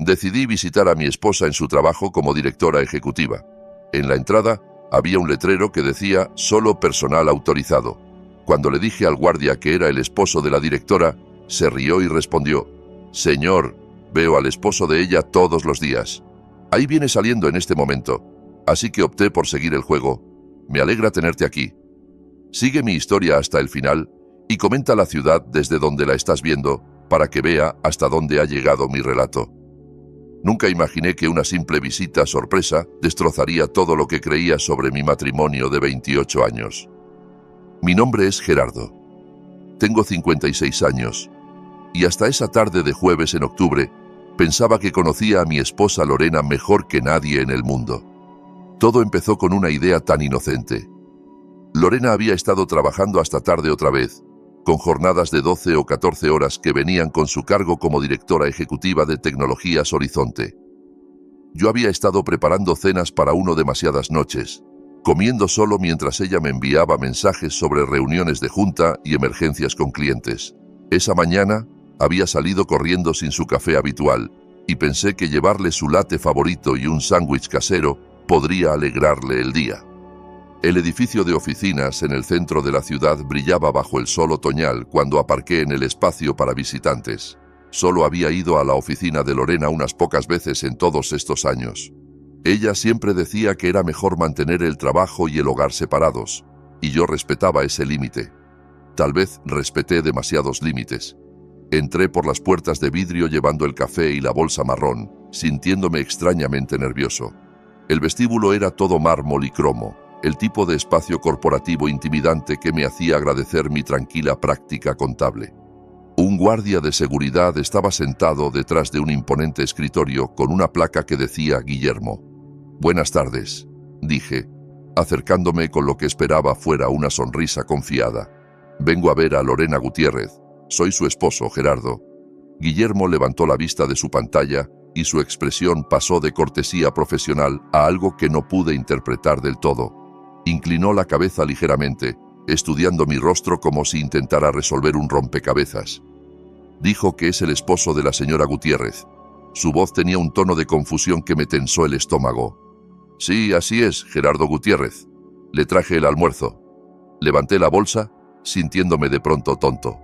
Decidí visitar a mi esposa en su trabajo como directora ejecutiva. En la entrada había un letrero que decía «Solo personal autorizado». Cuando le dije al guardia que era el esposo de la directora, se rió y respondió «Señor, veo al esposo de ella todos los días. Ahí viene saliendo en este momento, así que opté por seguir el juego. Me alegra tenerte aquí. Sigue mi historia hasta el final y comenta la ciudad desde donde la estás viendo para que vea hasta dónde ha llegado mi relato». Nunca imaginé que una simple visita sorpresa destrozaría todo lo que creía sobre mi matrimonio de 28 años. Mi nombre es Gerardo. Tengo 56 años y hasta esa tarde de jueves en octubre pensaba que conocía a mi esposa Lorena mejor que nadie en el mundo. Todo empezó con una idea tan inocente. Lorena había estado trabajando hasta tarde otra vez, con jornadas de 12 o 14 horas que venían con su cargo como directora ejecutiva de Tecnologías Horizonte. Yo había estado preparando cenas para uno demasiadas noches, comiendo solo mientras ella me enviaba mensajes sobre reuniones de junta y emergencias con clientes. Esa mañana había salido corriendo sin su café habitual y pensé que llevarle su latte favorito y un sándwich casero podría alegrarle el día. El edificio de oficinas en el centro de la ciudad brillaba bajo el sol otoñal cuando aparqué en el espacio para visitantes. Solo había ido a la oficina de Lorena unas pocas veces en todos estos años. Ella siempre decía que era mejor mantener el trabajo y el hogar separados, y yo respetaba ese límite. Tal vez respeté demasiados límites. Entré por las puertas de vidrio llevando el café y la bolsa marrón, sintiéndome extrañamente nervioso. El vestíbulo era todo mármol y cromo, el tipo de espacio corporativo intimidante que me hacía agradecer mi tranquila práctica contable. Un guardia de seguridad estaba sentado detrás de un imponente escritorio con una placa que decía Guillermo. «Buenas tardes», dije, acercándome con lo que esperaba fuera una sonrisa confiada. «Vengo a ver a Lorena Gutiérrez. Soy su esposo, Gerardo». Guillermo levantó la vista de su pantalla y su expresión pasó de cortesía profesional a algo que no pude interpretar del todo. Inclinó la cabeza ligeramente, estudiando mi rostro como si intentara resolver un rompecabezas. Dijo que es el esposo de la señora Gutiérrez. Su voz tenía un tono de confusión que me tensó el estómago. «Sí, así es, Gerardo Gutiérrez. Le traje el almuerzo». Levanté la bolsa, sintiéndome de pronto tonto.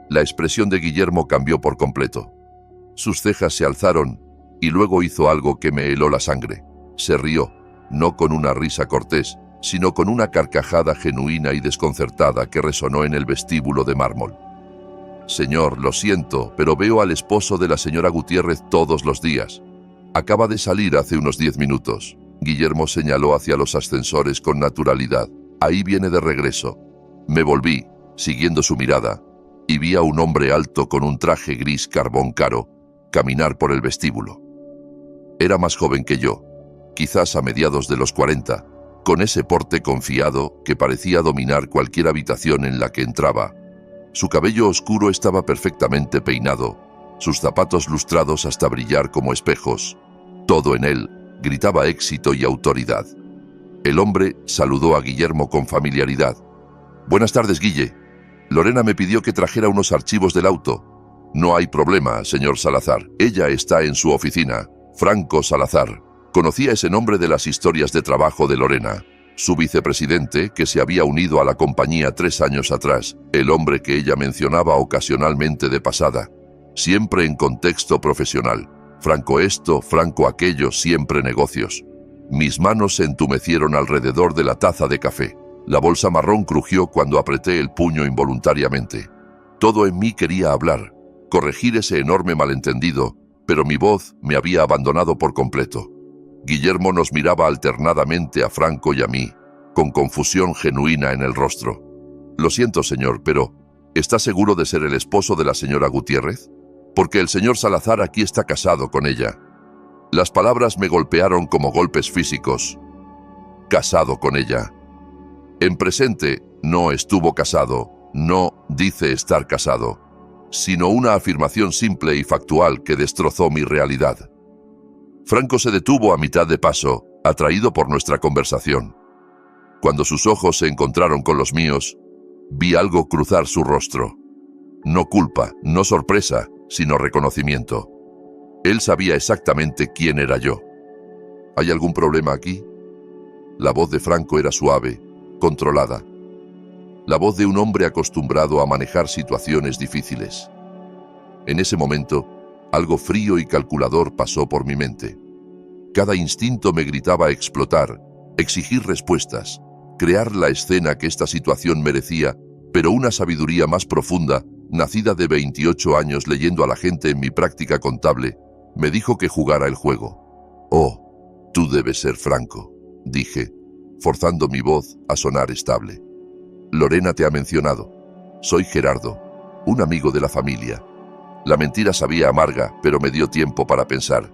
La expresión de Guillermo cambió por completo. Sus cejas se alzaron y luego hizo algo que me heló la sangre. Se rió, no con una risa cortés, sino con una carcajada genuina y desconcertada que resonó en el vestíbulo de mármol. «Señor, lo siento, pero veo al esposo de la señora Gutiérrez todos los días. Acaba de salir hace unos 10 minutos». Guillermo señaló hacia los ascensores con naturalidad. «Ahí viene de regreso». Me volví, siguiendo su mirada, y vi a un hombre alto con un traje gris carbón caro caminar por el vestíbulo. Era más joven que yo, quizás a mediados de los 40, con ese porte confiado que parecía dominar cualquier habitación en la que entraba. Su cabello oscuro estaba perfectamente peinado, sus zapatos lustrados hasta brillar como espejos. Todo en él gritaba éxito y autoridad. El hombre saludó a Guillermo con familiaridad. «Buenas tardes, Guille. Lorena me pidió que trajera unos archivos del auto». «No hay problema, señor Salazar. Ella está en su oficina». Franco Salazar. Conocía ese nombre de las historias de trabajo de Lorena. Su vicepresidente, que se había unido a la compañía 3 años atrás, el hombre que ella mencionaba ocasionalmente de pasada. Siempre en contexto profesional. Franco esto, Franco aquello, siempre negocios. Mis manos se entumecieron alrededor de la taza de café. La bolsa marrón crujió cuando apreté el puño involuntariamente. Todo en mí quería hablar, corregir ese enorme malentendido, pero mi voz me había abandonado por completo. Guillermo nos miraba alternadamente a Franco y a mí, con confusión genuina en el rostro. «Lo siento, señor, pero ¿está seguro de ser el esposo de la señora Gutiérrez? Porque el señor Salazar aquí está casado con ella». Las palabras me golpearon como golpes físicos. «Casado con ella». En presente, no estuvo casado, no dice estar casado, sino una afirmación simple y factual que destrozó mi realidad. Franco se detuvo a mitad de paso, atraído por nuestra conversación. Cuando sus ojos se encontraron con los míos, vi algo cruzar su rostro. No culpa, no sorpresa, sino reconocimiento. Él sabía exactamente quién era yo. ¿Hay algún problema aquí? La voz de Franco era suave, controlada. La voz de un hombre acostumbrado a manejar situaciones difíciles. En ese momento, algo frío y calculador pasó por mi mente. Cada instinto me gritaba explotar, exigir respuestas, crear la escena que esta situación merecía, pero una sabiduría más profunda, nacida de 28 años leyendo a la gente en mi práctica contable, me dijo que jugara el juego. «Oh, tú debes ser Franco», dije, forzando mi voz a sonar estable. «Lorena te ha mencionado. Soy Gerardo, un amigo de la familia». La mentira sabía amarga, pero me dio tiempo para pensar.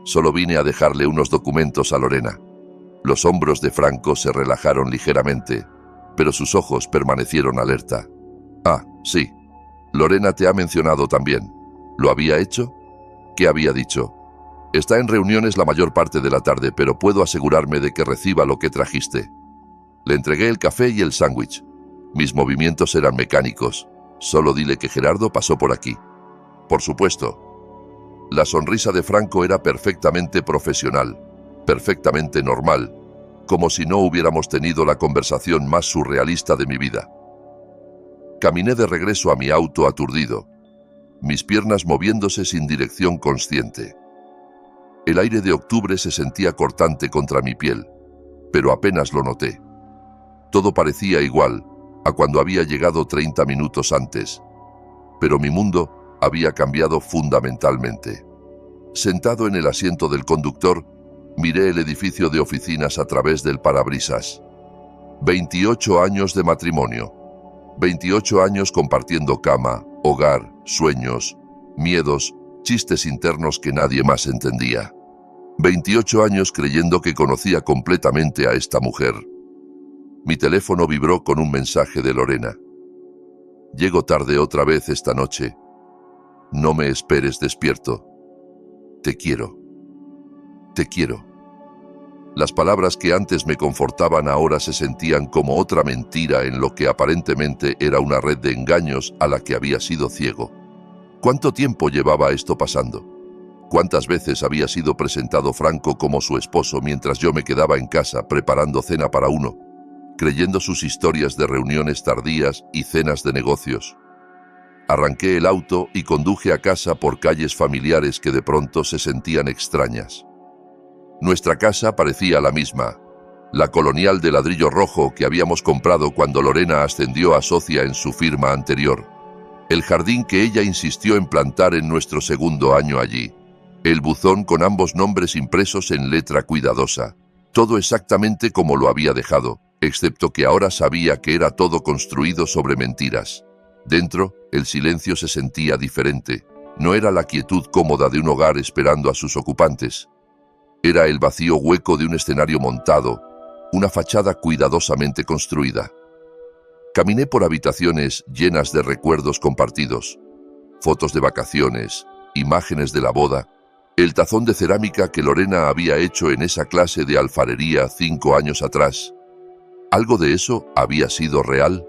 Solo vine a dejarle unos documentos a Lorena. Los hombros de Franco se relajaron ligeramente, pero sus ojos permanecieron alerta. «Ah, sí. Lorena te ha mencionado también. ¿Lo había hecho? ¿Qué había dicho? Está en reuniones la mayor parte de la tarde, pero puedo asegurarme de que reciba lo que trajiste». Le entregué el café y el sándwich. Mis movimientos eran mecánicos. Solo dile que Gerardo pasó por aquí. Por supuesto. La sonrisa de Franco era perfectamente profesional, perfectamente normal, como si no hubiéramos tenido la conversación más surrealista de mi vida. Caminé de regreso a mi auto aturdido, mis piernas moviéndose sin dirección consciente. El aire de octubre se sentía cortante contra mi piel, pero apenas lo noté. Todo parecía igual a cuando había llegado 30 minutos antes, pero mi mundo había cambiado fundamentalmente. Sentado en el asiento del conductor, miré el edificio de oficinas a través del parabrisas. 28 años de matrimonio. 28 años compartiendo cama, hogar, sueños, miedos, chistes internos que nadie más entendía. 28 años creyendo que conocía completamente a esta mujer. Mi teléfono vibró con un mensaje de Lorena. «Llego tarde otra vez esta noche. No me esperes despierto. Te quiero. Te quiero». Las palabras que antes me confortaban ahora se sentían como otra mentira en lo que aparentemente era una red de engaños a la que había sido ciego. ¿Cuánto tiempo llevaba esto pasando? ¿Cuántas veces había sido presentado Franco como su esposo mientras yo me quedaba en casa preparando cena para uno, creyendo sus historias de reuniones tardías y cenas de negocios? Arranqué el auto y conduje a casa por calles familiares que de pronto se sentían extrañas. Nuestra casa parecía la misma, la colonial de ladrillo rojo que habíamos comprado cuando Lorena ascendió a socia en su firma anterior. El jardín que ella insistió en plantar en nuestro segundo año allí. El buzón con ambos nombres impresos en letra cuidadosa. Todo exactamente como lo había dejado, excepto que ahora sabía que era todo construido sobre mentiras. Dentro, el silencio se sentía diferente. No era la quietud cómoda de un hogar esperando a sus ocupantes. Era el vacío hueco de un escenario montado, una fachada cuidadosamente construida. Caminé por habitaciones llenas de recuerdos compartidos, fotos de vacaciones, imágenes de la boda, el tazón de cerámica que Lorena había hecho en esa clase de alfarería 5 años atrás. ¿Algo de eso había sido real?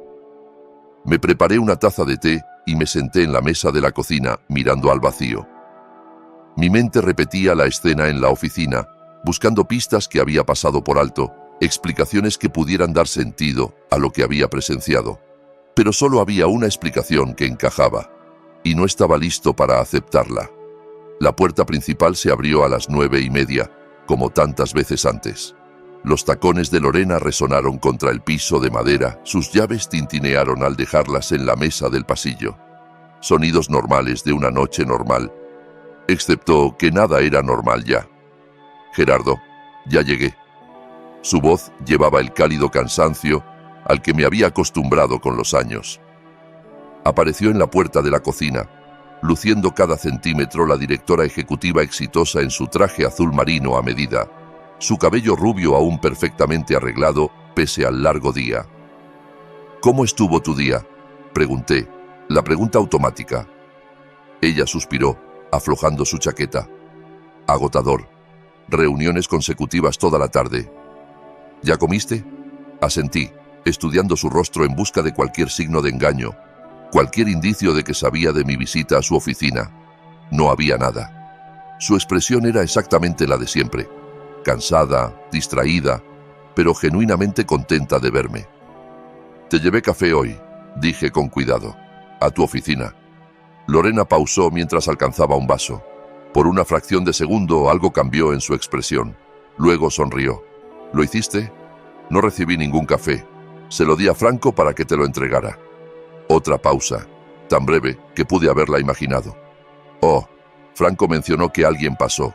Me preparé una taza de té y me senté en la mesa de la cocina mirando al vacío. Mi mente repetía la escena en la oficina, buscando pistas que había pasado por alto, explicaciones que pudieran dar sentido a lo que había presenciado. Pero solo había una explicación que encajaba, y no estaba listo para aceptarla. La puerta principal se abrió a las 9:30, como tantas veces antes. Los tacones de Lorena resonaron contra el piso de madera, sus llaves tintinearon al dejarlas en la mesa del pasillo. Sonidos normales de una noche normal, excepto que nada era normal ya. «Gerardo, ya llegué». Su voz llevaba el cálido cansancio al que me había acostumbrado con los años. Apareció en la puerta de la cocina, luciendo cada centímetro la directora ejecutiva exitosa en su traje azul marino a medida, su cabello rubio aún perfectamente arreglado pese al largo día. «¿Cómo estuvo tu día?», pregunté, la pregunta automática. Ella suspiró, aflojando su chaqueta. «Agotador. Reuniones consecutivas toda la tarde». «¿Ya comiste?», asentí, estudiando su rostro en busca de cualquier signo de engaño, cualquier indicio de que sabía de mi visita a su oficina. No había nada. Su expresión era exactamente la de siempre, cansada, distraída, pero genuinamente contenta de verme. «Te llevé café hoy», dije con cuidado, «a tu oficina». Lorena pausó mientras alcanzaba un vaso. Por una fracción de segundo algo cambió en su expresión. Luego sonrió. «¿Lo hiciste?» «No recibí ningún café. Se lo di a Franco para que te lo entregara». Otra pausa, tan breve que pude haberla imaginado. «Oh, Franco mencionó que alguien pasó.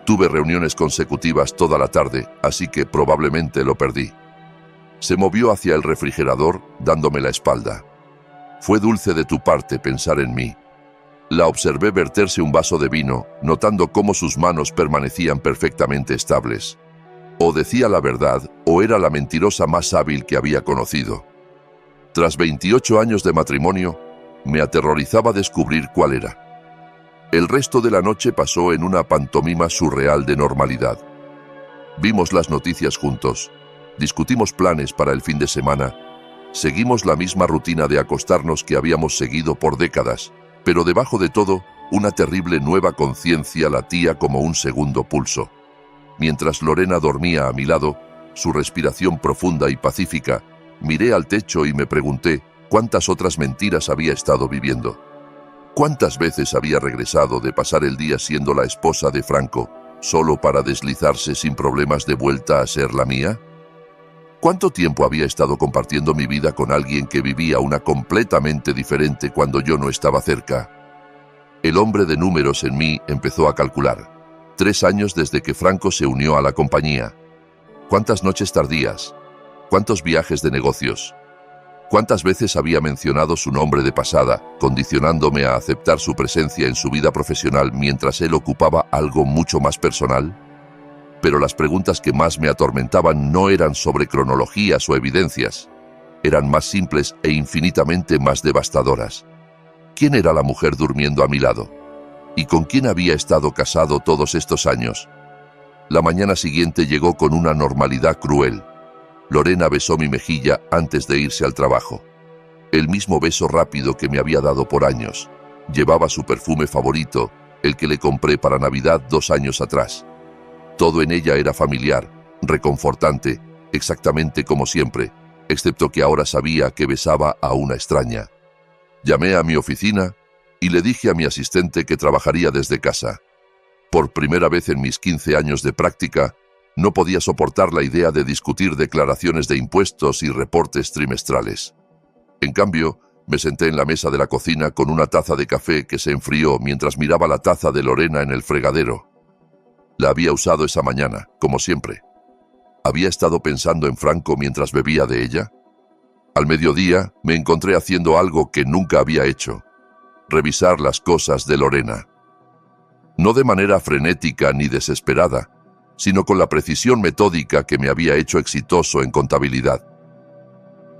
Tuve reuniones consecutivas toda la tarde, así que probablemente lo perdí». Se movió hacia el refrigerador, dándome la espalda. «Fue dulce de tu parte pensar en mí». La observé verterse un vaso de vino, notando cómo sus manos permanecían perfectamente estables. O decía la verdad, o era la mentirosa más hábil que había conocido. Tras 28 años de matrimonio, me aterrorizaba descubrir cuál era. El resto de la noche pasó en una pantomima surreal de normalidad. Vimos las noticias juntos, discutimos planes para el fin de semana, seguimos la misma rutina de acostarnos que habíamos seguido por décadas, pero debajo de todo, una terrible nueva conciencia latía como un segundo pulso. Mientras Lorena dormía a mi lado, su respiración profunda y pacífica, miré al techo y me pregunté cuántas otras mentiras había estado viviendo. ¿Cuántas veces había regresado de pasar el día siendo la esposa de Franco, solo para deslizarse sin problemas de vuelta a ser la mía? ¿Cuánto tiempo había estado compartiendo mi vida con alguien que vivía una completamente diferente cuando yo no estaba cerca? El hombre de números en mí empezó a calcular. 3 años desde que Franco se unió a la compañía. ¿Cuántas noches tardías? ¿Cuántos viajes de negocios? ¿Cuántas veces había mencionado su nombre de pasada, condicionándome a aceptar su presencia en su vida profesional mientras él ocupaba algo mucho más personal? Pero las preguntas que más me atormentaban no eran sobre cronologías o evidencias. Eran más simples e infinitamente más devastadoras. ¿Quién era la mujer durmiendo a mi lado? ¿Y con quién había estado casado todos estos años? La mañana siguiente llegó con una normalidad cruel. Lorena besó mi mejilla antes de irse al trabajo. El mismo beso rápido que me había dado por años. Llevaba su perfume favorito, el que le compré para Navidad 2 años atrás. Todo en ella era familiar, reconfortante, exactamente como siempre, excepto que ahora sabía que besaba a una extraña. Llamé a mi oficina y le dije a mi asistente que trabajaría desde casa. Por primera vez en mis 15 años de práctica, no podía soportar la idea de discutir declaraciones de impuestos y reportes trimestrales. En cambio, me senté en la mesa de la cocina con una taza de café que se enfrió mientras miraba la taza de Lorena en el fregadero. La había usado esa mañana, como siempre. ¿Había estado pensando en Franco mientras bebía de ella? Al mediodía me encontré haciendo algo que nunca había hecho: revisar las cosas de Lorena. No de manera frenética ni desesperada, sino con la precisión metódica que me había hecho exitoso en contabilidad.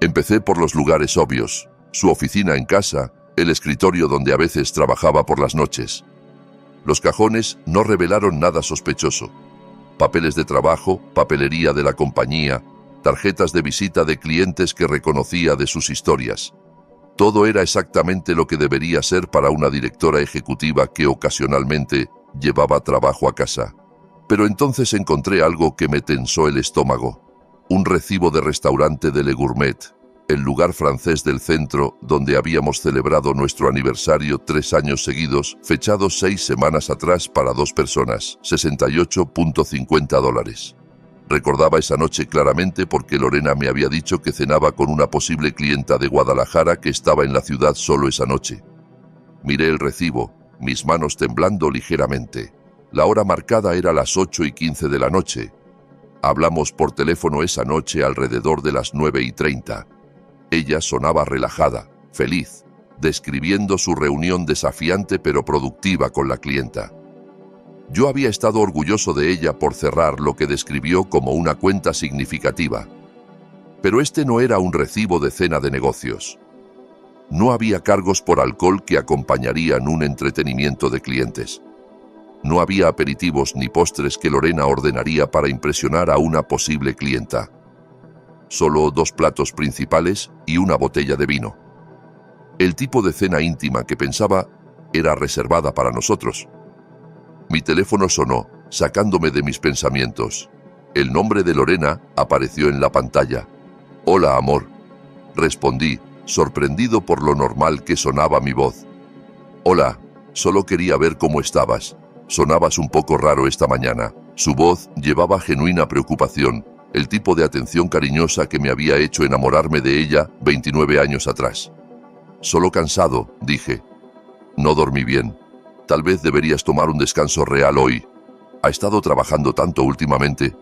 Empecé por los lugares obvios: su oficina en casa, el escritorio donde a veces trabajaba por las noches. Los cajones no revelaron nada sospechoso. Papeles de trabajo, papelería de la compañía, tarjetas de visita de clientes que reconocía de sus historias. Todo era exactamente lo que debería ser para una directora ejecutiva que ocasionalmente llevaba trabajo a casa. Pero entonces encontré algo que me tensó el estómago: un recibo de restaurante de Le Gourmet, el lugar francés del centro donde habíamos celebrado nuestro aniversario 3 años seguidos, fechado 6 semanas atrás para 2 personas, $68.50. Recordaba esa noche claramente porque Lorena me había dicho que cenaba con una posible clienta de Guadalajara que estaba en la ciudad solo esa noche. Miré el recibo, mis manos temblando ligeramente. La hora marcada era las 8:15 de la noche. Hablamos por teléfono esa noche alrededor de las 9:30. Ella sonaba relajada, feliz, describiendo su reunión desafiante pero productiva con la clienta. Yo había estado orgulloso de ella por cerrar lo que describió como una cuenta significativa. Pero este no era un recibo de cena de negocios. No había cargos por alcohol que acompañarían un entretenimiento de clientes. No había aperitivos ni postres que Lorena ordenaría para impresionar a una posible clienta. Solo 2 platos principales y una botella de vino. El tipo de cena íntima que pensaba era reservada para nosotros. Mi teléfono sonó, sacándome de mis pensamientos. El nombre de Lorena apareció en la pantalla. «Hola, amor», respondí, sorprendido por lo normal que sonaba mi voz. «Hola, solo quería ver cómo estabas. Sonabas un poco raro esta mañana». Su voz llevaba genuina preocupación, el tipo de atención cariñosa que me había hecho enamorarme de ella 29 años atrás. «Solo cansado», dije. «No dormí bien. Tal vez deberías tomar un descanso real hoy. ¿Ha estado trabajando tanto últimamente?»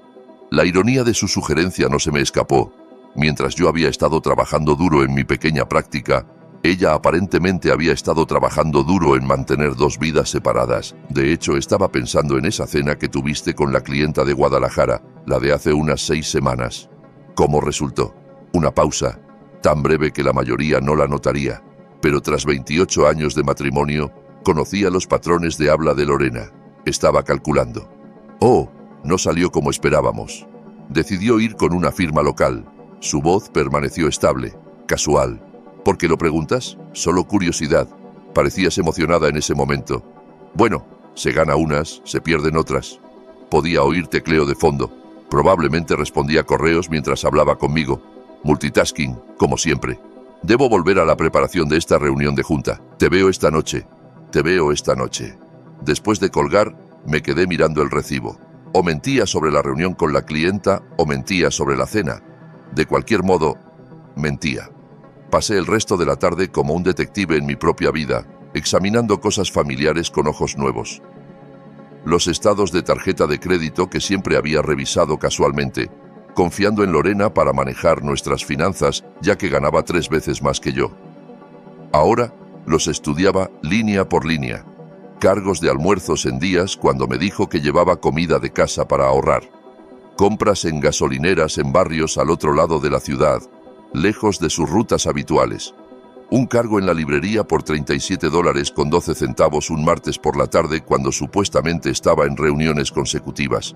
La ironía de su sugerencia no se me escapó. Mientras yo había estado trabajando duro en mi pequeña práctica, ella aparentemente había estado trabajando duro en mantener dos vidas separadas. De hecho, estaba pensando en esa cena que tuviste con la clienta de Guadalajara, la de hace unas 6 semanas. ¿Cómo resultó? Una pausa, tan breve que la mayoría no la notaría. Pero tras 28 años de matrimonio, conocía los patrones de habla de Lorena. Estaba calculando. «Oh, no salió como esperábamos». Decidió ir con una firma local. Su voz permaneció estable, casual. «¿Por qué lo preguntas? Solo curiosidad». Parecías emocionada en ese momento. «Bueno, se gana unas, se pierden otras». Podía oír tecleo de fondo. Probablemente respondía correos mientras hablaba conmigo. Multitasking, como siempre. «Debo volver a la preparación de esta reunión de junta. Te veo esta noche». «Te veo esta noche». Después de colgar, me quedé mirando el recibo. O mentía sobre la reunión con la clienta o mentía sobre la cena. De cualquier modo, mentía. Pasé el resto de la tarde como un detective en mi propia vida, examinando cosas familiares con ojos nuevos. Los estados de tarjeta de crédito que siempre había revisado casualmente, confiando en Lorena para manejar nuestras finanzas, ya que ganaba 3 veces más que yo. Ahora los estudiaba línea por línea. Cargos de almuerzos en días cuando me dijo que llevaba comida de casa para ahorrar. Compras en gasolineras en barrios al otro lado de la ciudad, lejos de sus rutas habituales. Un cargo en la librería por $37.12 un martes por la tarde cuando supuestamente estaba en reuniones consecutivas.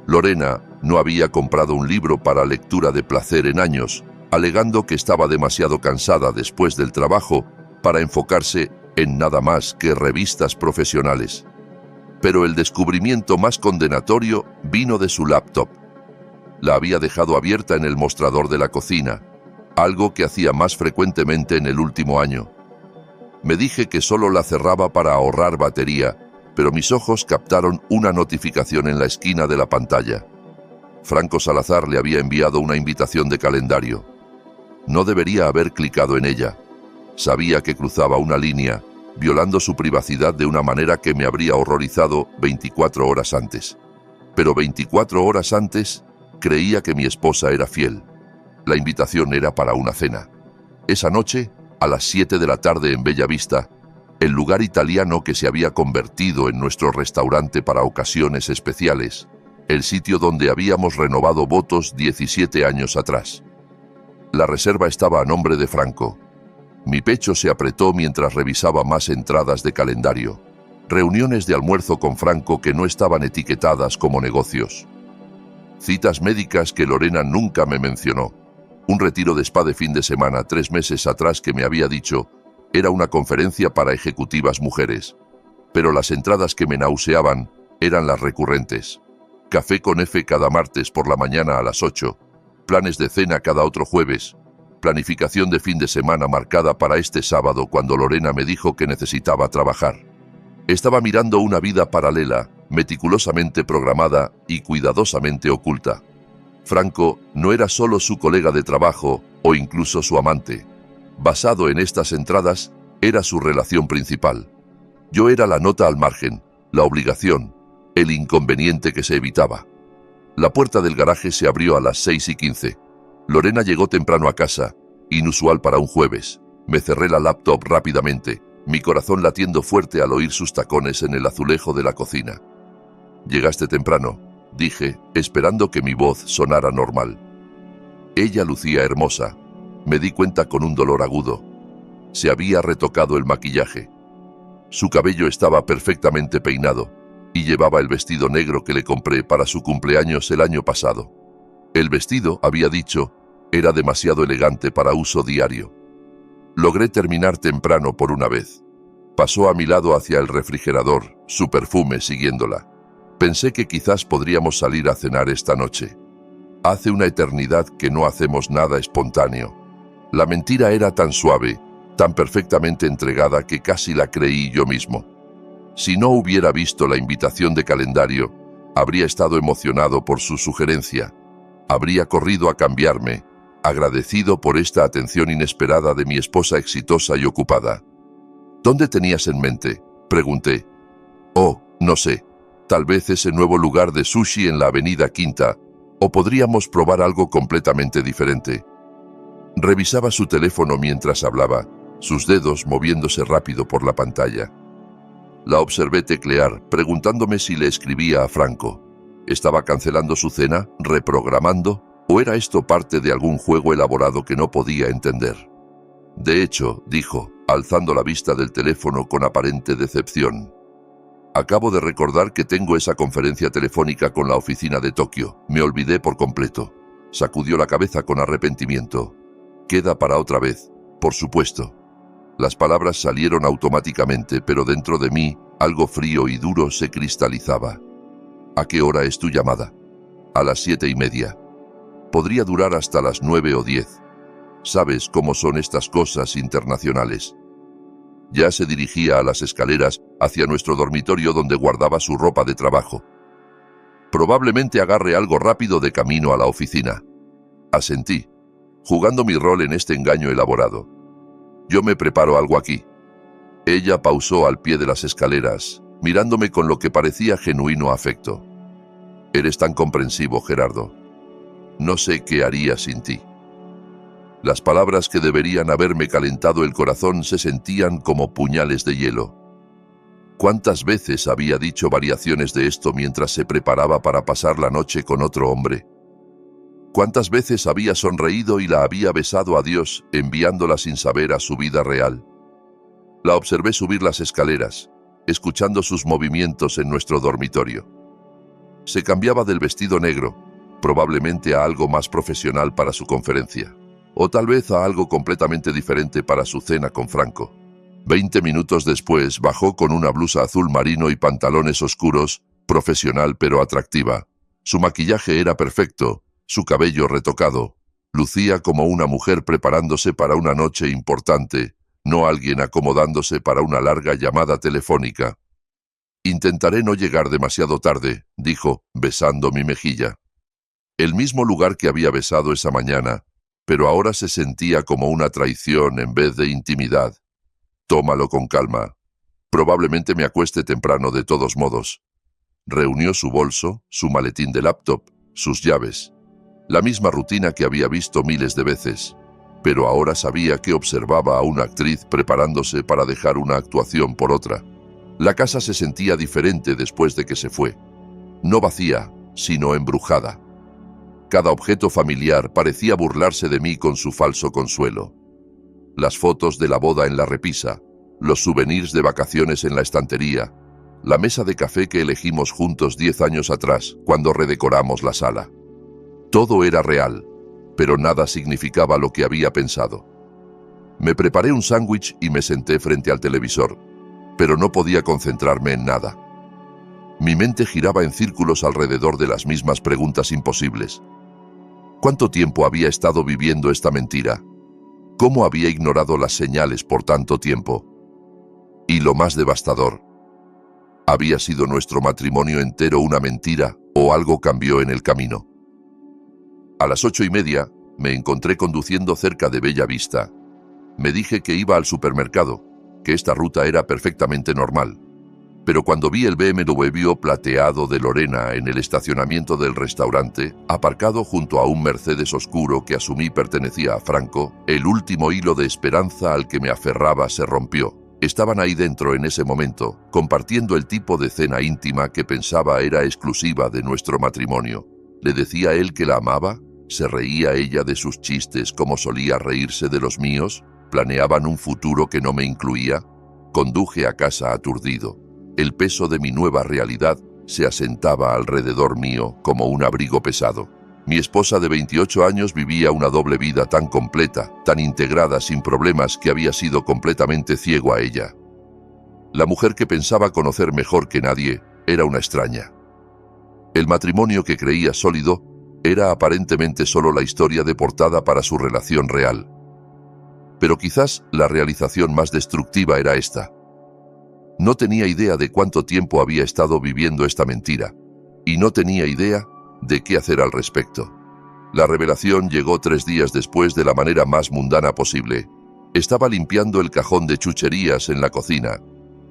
Lorena no había comprado un libro para lectura de placer en años, alegando que estaba demasiado cansada después del trabajo para enfocarse en nada más que revistas profesionales. Pero el descubrimiento más condenatorio vino de su laptop. La había dejado abierta en el mostrador de la cocina, algo que hacía más frecuentemente en el último año. Me dije que solo la cerraba para ahorrar batería, pero mis ojos captaron una notificación en la esquina de la pantalla. Franco Salazar le había enviado una invitación de calendario. No debería haber clicado en ella. Sabía que cruzaba una línea, violando su privacidad de una manera que me habría horrorizado 24 horas antes. Pero 24 horas antes, creía que mi esposa era fiel. La invitación era para una cena. Esa noche, a las 7 de la tarde en Bella Vista, el lugar italiano que se había convertido en nuestro restaurante para ocasiones especiales, el sitio donde habíamos renovado votos 17 años atrás. La reserva estaba a nombre de Franco. Mi pecho se apretó mientras revisaba más entradas de calendario. Reuniones de almuerzo con Franco que no estaban etiquetadas como negocios. Citas médicas que Lorena nunca me mencionó. Un retiro de spa de fin de semana 3 meses atrás que me había dicho era una conferencia para ejecutivas mujeres. Pero las entradas que me nauseaban eran las recurrentes. Café con F cada martes por la mañana a las 8. Planes de cena cada otro jueves. Planificación de fin de semana marcada para este sábado cuando Lorena me dijo que necesitaba trabajar. Estaba mirando una vida paralela, meticulosamente programada y cuidadosamente oculta. Franco no era solo su colega de trabajo o incluso su amante. Basado en estas entradas, era su relación principal. Yo era la nota al margen, la obligación, el inconveniente que se evitaba. La puerta del garaje se abrió a las 6:15. Lorena llegó temprano a casa, inusual para un jueves. Me cerré la laptop rápidamente, mi corazón latiendo fuerte al oír sus tacones en el azulejo de la cocina. «Llegaste temprano», dije, esperando que mi voz sonara normal. Ella lucía hermosa. Me di cuenta con un dolor agudo. Se había retocado el maquillaje. Su cabello estaba perfectamente peinado y llevaba el vestido negro que le compré para su cumpleaños el año pasado. El vestido, había dicho, era demasiado elegante para uso diario. Logré terminar temprano por una vez. Pasó a mi lado hacia el refrigerador, su perfume siguiéndola. Pensé que quizás podríamos salir a cenar esta noche. Hace una eternidad que no hacemos nada espontáneo. La mentira era tan suave, tan perfectamente entregada que casi la creí yo mismo. Si no hubiera visto la invitación de calendario, habría estado emocionado por su sugerencia. Habría corrido a cambiarme, agradecido por esta atención inesperada de mi esposa exitosa y ocupada. ¿Dónde tenías en mente?, pregunté. Oh, no sé. Tal vez ese nuevo lugar de sushi en la Avenida Quinta, o podríamos probar algo completamente diferente. Revisaba su teléfono mientras hablaba, sus dedos moviéndose rápido por la pantalla. La observé teclear, preguntándome si le escribía a Franco. ¿Estaba cancelando su cena, reprogramando, o era esto parte de algún juego elaborado que no podía entender? De hecho, dijo, alzando la vista del teléfono con aparente decepción. Acabo de recordar que tengo esa conferencia telefónica con la oficina de Tokio. Me olvidé por completo. Sacudió la cabeza con arrepentimiento. Queda para otra vez, por supuesto. Las palabras salieron automáticamente, pero dentro de mí, algo frío y duro se cristalizaba. ¿A qué hora es tu llamada? A las 7:30. Podría durar hasta las 9 o 10. Sabes cómo son estas cosas internacionales. Ya se dirigía a las escaleras hacia nuestro dormitorio donde guardaba su ropa de trabajo. Probablemente agarre algo rápido de camino a la oficina. Asentí, jugando mi rol en este engaño elaborado. Yo me preparo algo aquí. Ella pausó al pie de las escaleras, mirándome con lo que parecía genuino afecto. Eres tan comprensivo, Gerardo. No sé qué haría sin ti. Las palabras que deberían haberme calentado el corazón se sentían como puñales de hielo. ¿Cuántas veces había dicho variaciones de esto mientras se preparaba para pasar la noche con otro hombre? ¿Cuántas veces había sonreído y la había besado a Dios, enviándola sin saber a su vida real? La observé subir las escaleras, escuchando sus movimientos en nuestro dormitorio. Se cambiaba del vestido negro, probablemente a algo más profesional para su conferencia. O tal vez a algo completamente diferente para su cena con Franco. 20 minutos después bajó con una blusa azul marino y pantalones oscuros, profesional pero atractiva. Su maquillaje era perfecto, su cabello retocado. Lucía como una mujer preparándose para una noche importante, no alguien acomodándose para una larga llamada telefónica. Intentaré no llegar demasiado tarde, dijo, besando mi mejilla. El mismo lugar que había besado esa mañana, pero ahora se sentía como una traición en vez de intimidad. Tómalo con calma. Probablemente me acueste temprano de todos modos. Reunió su bolso, su maletín de laptop, sus llaves. La misma rutina que había visto miles de veces. Pero ahora sabía que observaba a una actriz preparándose para dejar una actuación por otra. La casa se sentía diferente después de que se fue. No vacía, sino embrujada. Cada objeto familiar parecía burlarse de mí con su falso consuelo. Las fotos de la boda en la repisa, los souvenirs de vacaciones en la estantería, la mesa de café que elegimos juntos 10 años atrás, cuando redecoramos la sala. Todo era real, pero nada significaba lo que había pensado. Me preparé un sándwich y me senté frente al televisor, pero no podía concentrarme en nada. Mi mente giraba en círculos alrededor de las mismas preguntas imposibles. ¿Cuánto tiempo había estado viviendo esta mentira? ¿Cómo había ignorado las señales por tanto tiempo? Y lo más devastador, ¿había sido nuestro matrimonio entero una mentira o algo cambió en el camino? A las 8:30 me encontré conduciendo cerca de Bella Vista. Me dije que iba al supermercado, que esta ruta era perfectamente normal. Pero cuando vi el BMW plateado de Lorena en el estacionamiento del restaurante, aparcado junto a un Mercedes oscuro que asumí pertenecía a Franco, el último hilo de esperanza al que me aferraba se rompió. Estaban ahí dentro en ese momento, compartiendo el tipo de cena íntima que pensaba era exclusiva de nuestro matrimonio. ¿Le decía a él que la amaba? ¿Se reía ella de sus chistes como solía reírse de los míos? ¿Planeaban un futuro que no me incluía? Conduje a casa aturdido. El peso de mi nueva realidad se asentaba alrededor mío como un abrigo pesado. Mi esposa de 28 años vivía una doble vida tan completa, tan integrada sin problemas que había sido completamente ciego a ella. La mujer que pensaba conocer mejor que nadie era una extraña. El matrimonio que creía sólido era aparentemente solo la historia de portada para su relación real. Pero quizás la realización más destructiva era esta. No tenía idea de cuánto tiempo había estado viviendo esta mentira, y no tenía idea de qué hacer al respecto. La revelación llegó 3 días después de la manera más mundana posible. Estaba limpiando el cajón de chucherías en la cocina,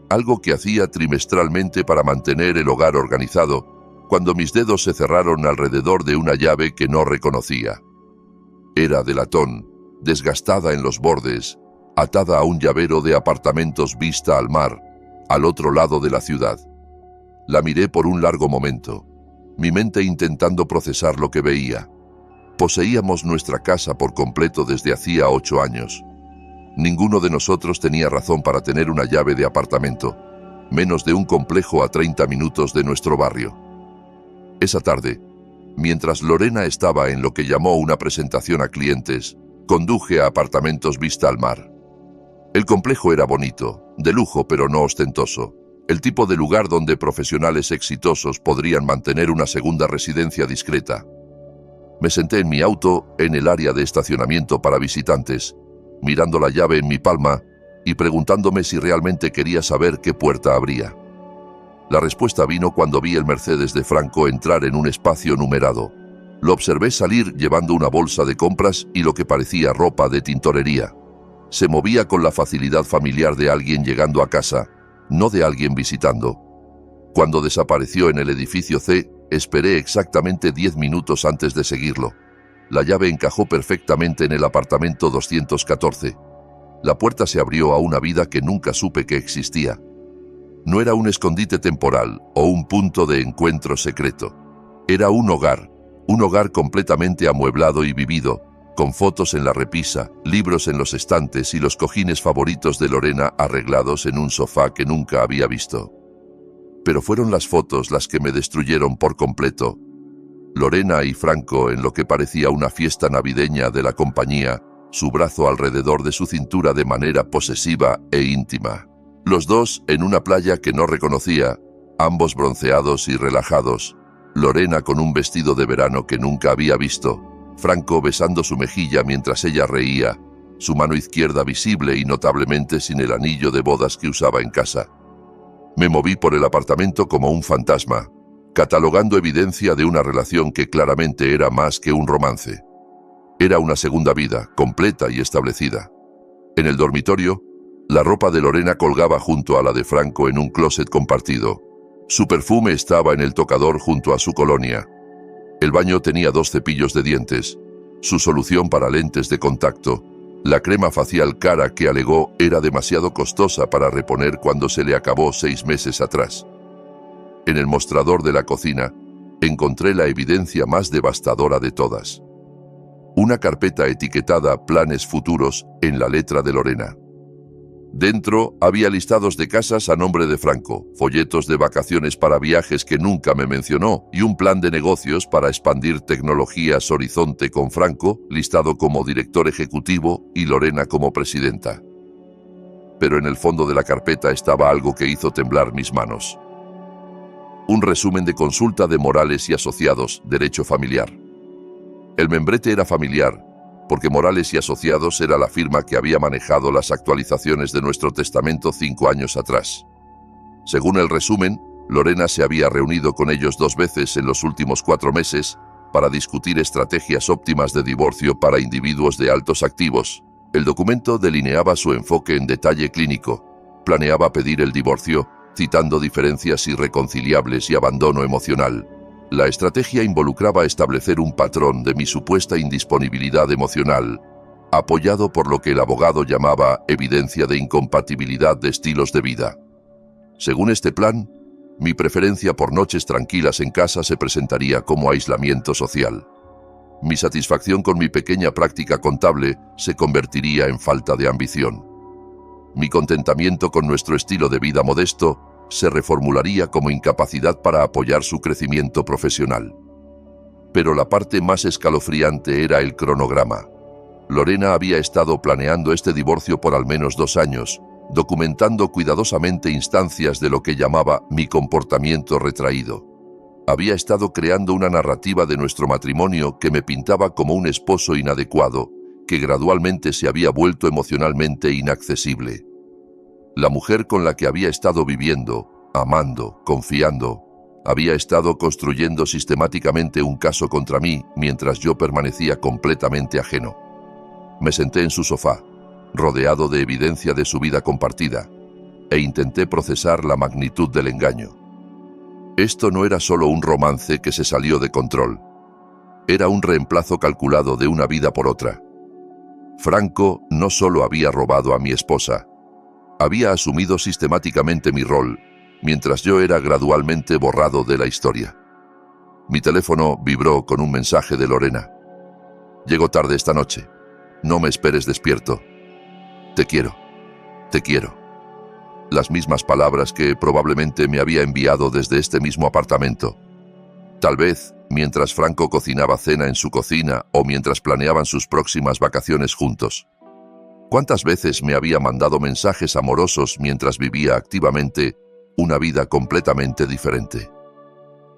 algo que hacía trimestralmente para mantener el hogar organizado, cuando mis dedos se cerraron alrededor de una llave que no reconocía. Era de latón, desgastada en los bordes, atada a un llavero de apartamentos vista al mar, al otro lado de la ciudad. La miré por un largo momento, mi mente intentando procesar lo que veía. Poseíamos nuestra casa por completo desde hacía 8 años. Ninguno de nosotros tenía razón para tener una llave de apartamento, menos de un complejo a 30 minutos de nuestro barrio. Esa tarde, mientras Lorena estaba en lo que llamó una presentación a clientes, conduje a apartamentos vista al mar. El complejo era bonito, de lujo pero no ostentoso, el tipo de lugar donde profesionales exitosos podrían mantener una segunda residencia discreta. Me senté en mi auto, en el área de estacionamiento para visitantes, mirando la llave en mi palma y preguntándome si realmente quería saber qué puerta abría. La respuesta vino cuando vi el Mercedes de Franco entrar en un espacio numerado. Lo observé salir llevando una bolsa de compras y lo que parecía ropa de tintorería. Se movía con la facilidad familiar de alguien llegando a casa, no de alguien visitando. Cuando desapareció en el edificio C, esperé exactamente 10 minutos antes de seguirlo. La llave encajó perfectamente en el apartamento 214. La puerta se abrió a una vida que nunca supe que existía. No era un escondite temporal o un punto de encuentro secreto. Era un hogar completamente amueblado y vivido, con fotos en la repisa, libros en los estantes y los cojines favoritos de Lorena arreglados en un sofá que nunca había visto. Pero fueron las fotos las que me destruyeron por completo. Lorena y Franco en lo que parecía una fiesta navideña de la compañía, su brazo alrededor de su cintura de manera posesiva e íntima. Los dos en una playa que no reconocía, ambos bronceados y relajados. Lorena con un vestido de verano que nunca había visto, Franco besando su mejilla mientras ella reía, su mano izquierda visible y notablemente sin el anillo de bodas que usaba en casa. Me moví por el apartamento como un fantasma, catalogando evidencia de una relación que claramente era más que un romance. Era una segunda vida, completa y establecida. En el dormitorio, la ropa de Lorena colgaba junto a la de Franco en un closet compartido. Su perfume estaba en el tocador junto a su colonia. El baño tenía 2 cepillos de dientes, su solución para lentes de contacto, la crema facial cara que alegó era demasiado costosa para reponer cuando se le acabó 6 meses atrás. En el mostrador de la cocina, encontré la evidencia más devastadora de todas. Una carpeta etiquetada Planes Futuros en la letra de Lorena. Dentro había listados de casas a nombre de Franco, folletos de vacaciones para viajes que nunca me mencionó y un plan de negocios para expandir tecnologías Horizonte con Franco, listado como director ejecutivo y Lorena como presidenta. Pero en el fondo de la carpeta estaba algo que hizo temblar mis manos. Un resumen de consulta de Morales y Asociados, Derecho Familiar. El membrete era familiar, porque Morales y Asociados era la firma que había manejado las actualizaciones de nuestro testamento 5 años atrás. Según el resumen, Lorena se había reunido con ellos 2 veces en los últimos 4 meses para discutir estrategias óptimas de divorcio para individuos de altos activos. El documento delineaba su enfoque en detalle clínico. Planeaba pedir el divorcio, citando diferencias irreconciliables y abandono emocional. La estrategia involucraba establecer un patrón de mi supuesta indisponibilidad emocional, apoyado por lo que el abogado llamaba evidencia de incompatibilidad de estilos de vida. Según este plan, mi preferencia por noches tranquilas en casa se presentaría como aislamiento social. Mi satisfacción con mi pequeña práctica contable se convertiría en falta de ambición. Mi contentamiento con nuestro estilo de vida modesto se reformularía como incapacidad para apoyar su crecimiento profesional. Pero la parte más escalofriante era el cronograma. Lorena había estado planeando este divorcio por al menos 2 años, documentando cuidadosamente instancias de lo que llamaba mi comportamiento retraído. Había estado creando una narrativa de nuestro matrimonio que me pintaba como un esposo inadecuado, que gradualmente se había vuelto emocionalmente inaccesible. La mujer con la que había estado viviendo, amando, confiando, había estado construyendo sistemáticamente un caso contra mí mientras yo permanecía completamente ajeno. Me senté en su sofá, rodeado de evidencia de su vida compartida, e intenté procesar la magnitud del engaño. Esto no era solo un romance que se salió de control. Era un reemplazo calculado de una vida por otra. Franco no solo había robado a mi esposa, había asumido sistemáticamente mi rol, mientras yo era gradualmente borrado de la historia. Mi teléfono vibró con un mensaje de Lorena. Llego tarde esta noche. No me esperes despierto. Te quiero. Te quiero. Las mismas palabras que probablemente me había enviado desde este mismo apartamento. Tal vez mientras Franco cocinaba cena en su cocina o mientras planeaban sus próximas vacaciones juntos. ¿Cuántas veces me había mandado mensajes amorosos mientras vivía activamente una vida completamente diferente?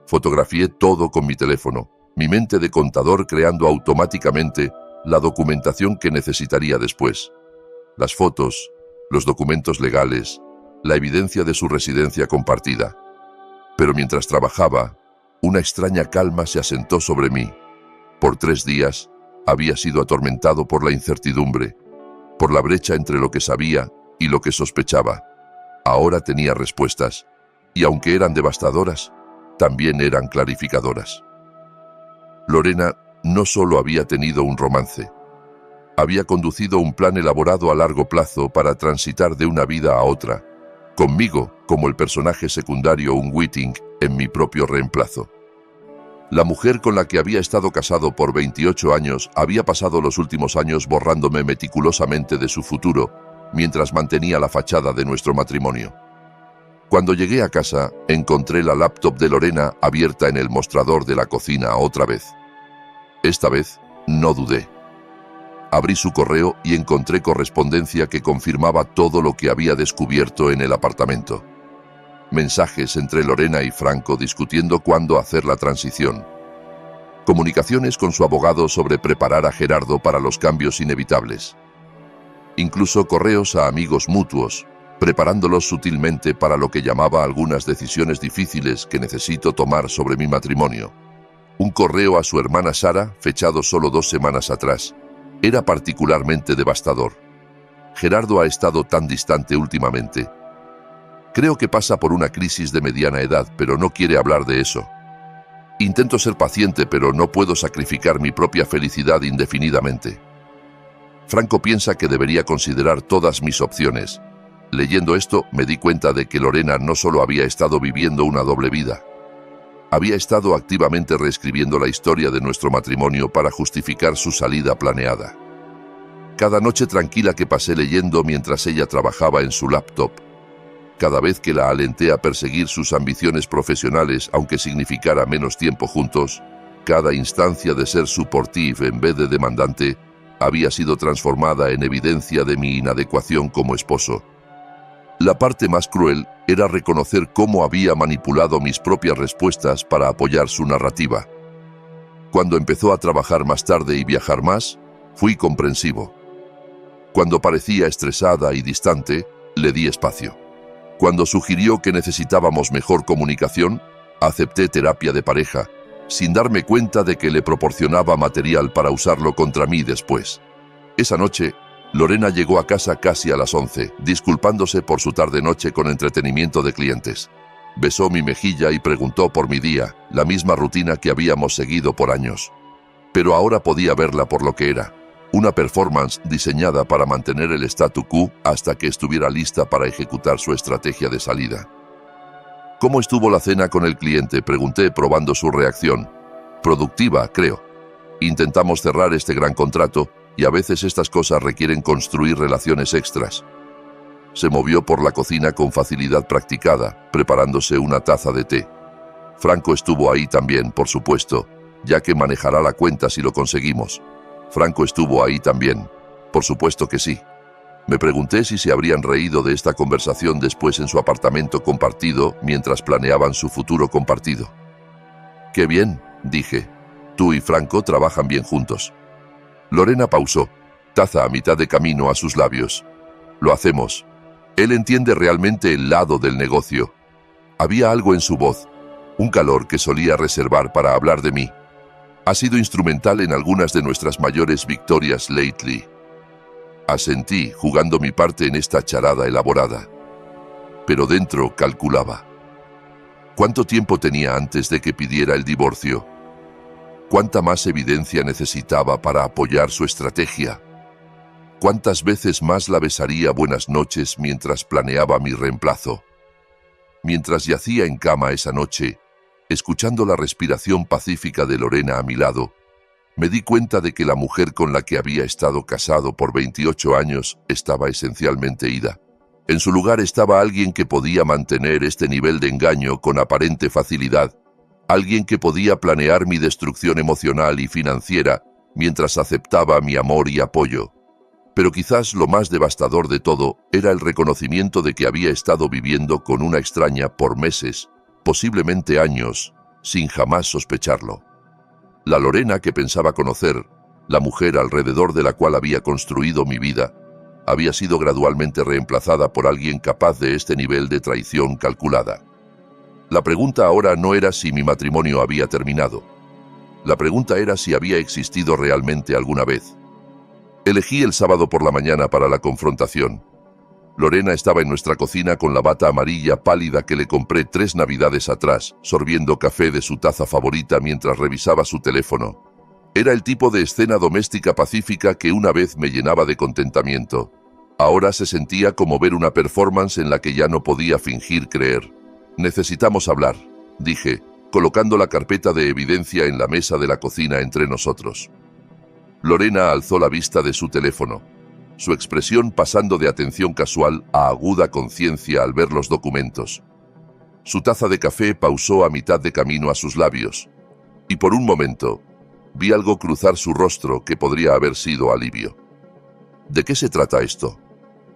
Fotografié todo con mi teléfono, mi mente de contador creando automáticamente la documentación que necesitaría después. Las fotos, los documentos legales, la evidencia de su residencia compartida. Pero mientras trabajaba, una extraña calma se asentó sobre mí. Por 3 días, había sido atormentado por la incertidumbre, por la brecha entre lo que sabía y lo que sospechaba. Ahora tenía respuestas, y aunque eran devastadoras, también eran clarificadoras. Lorena no solo había tenido un romance, había conducido un plan elaborado a largo plazo para transitar de una vida a otra, conmigo como el personaje secundario Whiting en mi propio reemplazo. La mujer con la que había estado casado por 28 años había pasado los últimos años borrándome meticulosamente de su futuro, mientras mantenía la fachada de nuestro matrimonio. Cuando llegué a casa, encontré la laptop de Lorena abierta en el mostrador de la cocina otra vez. Esta vez, no dudé. Abrí su correo y encontré correspondencia que confirmaba todo lo que había descubierto en el apartamento. Mensajes entre Lorena y Franco discutiendo cuándo hacer la transición. Comunicaciones con su abogado sobre preparar a Gerardo para los cambios inevitables. Incluso correos a amigos mutuos, preparándolos sutilmente para lo que llamaba algunas decisiones difíciles que necesito tomar sobre mi matrimonio. Un correo a su hermana Sara, fechado solo 2 semanas atrás, era particularmente devastador. Gerardo ha estado tan distante últimamente. Creo que pasa por una crisis de mediana edad, pero no quiere hablar de eso. Intento ser paciente, pero no puedo sacrificar mi propia felicidad indefinidamente. Franco piensa que debería considerar todas mis opciones. Leyendo esto, me di cuenta de que Lorena no solo había estado viviendo una doble vida. Había estado activamente reescribiendo la historia de nuestro matrimonio para justificar su salida planeada. Cada noche tranquila que pasé leyendo mientras ella trabajaba en su laptop, cada vez que la alenté a perseguir sus ambiciones profesionales, aunque significara menos tiempo juntos, cada instancia de ser supportive en vez de demandante había sido transformada en evidencia de mi inadecuación como esposo. La parte más cruel era reconocer cómo había manipulado mis propias respuestas para apoyar su narrativa. Cuando empezó a trabajar más tarde y viajar más, fui comprensivo. Cuando parecía estresada y distante, le di espacio. Cuando sugirió que necesitábamos mejor comunicación, acepté terapia de pareja, sin darme cuenta de que le proporcionaba material para usarlo contra mí después. Esa noche, Lorena llegó a casa casi a las 11, disculpándose por su tarde-noche con entretenimiento de clientes. Besó mi mejilla y preguntó por mi día, la misma rutina que habíamos seguido por años. Pero ahora podía verla por lo que era. Una performance diseñada para mantener el statu quo hasta que estuviera lista para ejecutar su estrategia de salida. ¿Cómo estuvo la cena con el cliente?, pregunté probando su reacción. Productiva, creo. Intentamos cerrar este gran contrato y a veces estas cosas requieren construir relaciones extras. Se movió por la cocina con facilidad practicada, preparándose una taza de té. Franco estuvo ahí también, por supuesto, ya que manejará la cuenta si lo conseguimos. Franco estuvo ahí también. Por supuesto que sí. Me pregunté si se habrían reído de esta conversación después en su apartamento compartido mientras planeaban su futuro compartido. «Qué bien», dije. «Tú y Franco trabajan bien juntos». Lorena pausó, taza a mitad de camino a sus labios. «Lo hacemos. Él entiende realmente el lado del negocio». Había algo en su voz, un calor que solía reservar para hablar de mí. «Ha sido instrumental en algunas de nuestras mayores victorias lately». Asentí, jugando mi parte en esta charada elaborada. Pero dentro calculaba. ¿Cuánto tiempo tenía antes de que pidiera el divorcio? ¿Cuánta más evidencia necesitaba para apoyar su estrategia? ¿Cuántas veces más la besaría buenas noches mientras planeaba mi reemplazo? Mientras yacía en cama esa noche, escuchando la respiración pacífica de Lorena a mi lado, me di cuenta de que la mujer con la que había estado casado por 28 años estaba esencialmente ida. En su lugar estaba alguien que podía mantener este nivel de engaño con aparente facilidad, alguien que podía planear mi destrucción emocional y financiera mientras aceptaba mi amor y apoyo. Pero quizás lo más devastador de todo era el reconocimiento de que había estado viviendo con una extraña por meses, posiblemente años, sin jamás sospecharlo. La Lorena que pensaba conocer, la mujer alrededor de la cual había construido mi vida, había sido gradualmente reemplazada por alguien capaz de este nivel de traición calculada. La pregunta ahora no era si mi matrimonio había terminado. La pregunta era si había existido realmente alguna vez. Elegí el sábado por la mañana para la confrontación. Lorena estaba en nuestra cocina con la bata amarilla pálida que le compré 3 navidades atrás, sorbiendo café de su taza favorita mientras revisaba su teléfono. Era el tipo de escena doméstica pacífica que una vez me llenaba de contentamiento. Ahora se sentía como ver una performance en la que ya no podía fingir creer. «Necesitamos hablar», dije, colocando la carpeta de evidencia en la mesa de la cocina entre nosotros. Lorena alzó la vista de su teléfono, su expresión pasando de atención casual a aguda conciencia al ver los documentos. Su taza de café pausó a mitad de camino a sus labios, y por un momento vi algo cruzar su rostro que podría haber sido alivio. «¿De qué se trata esto?»,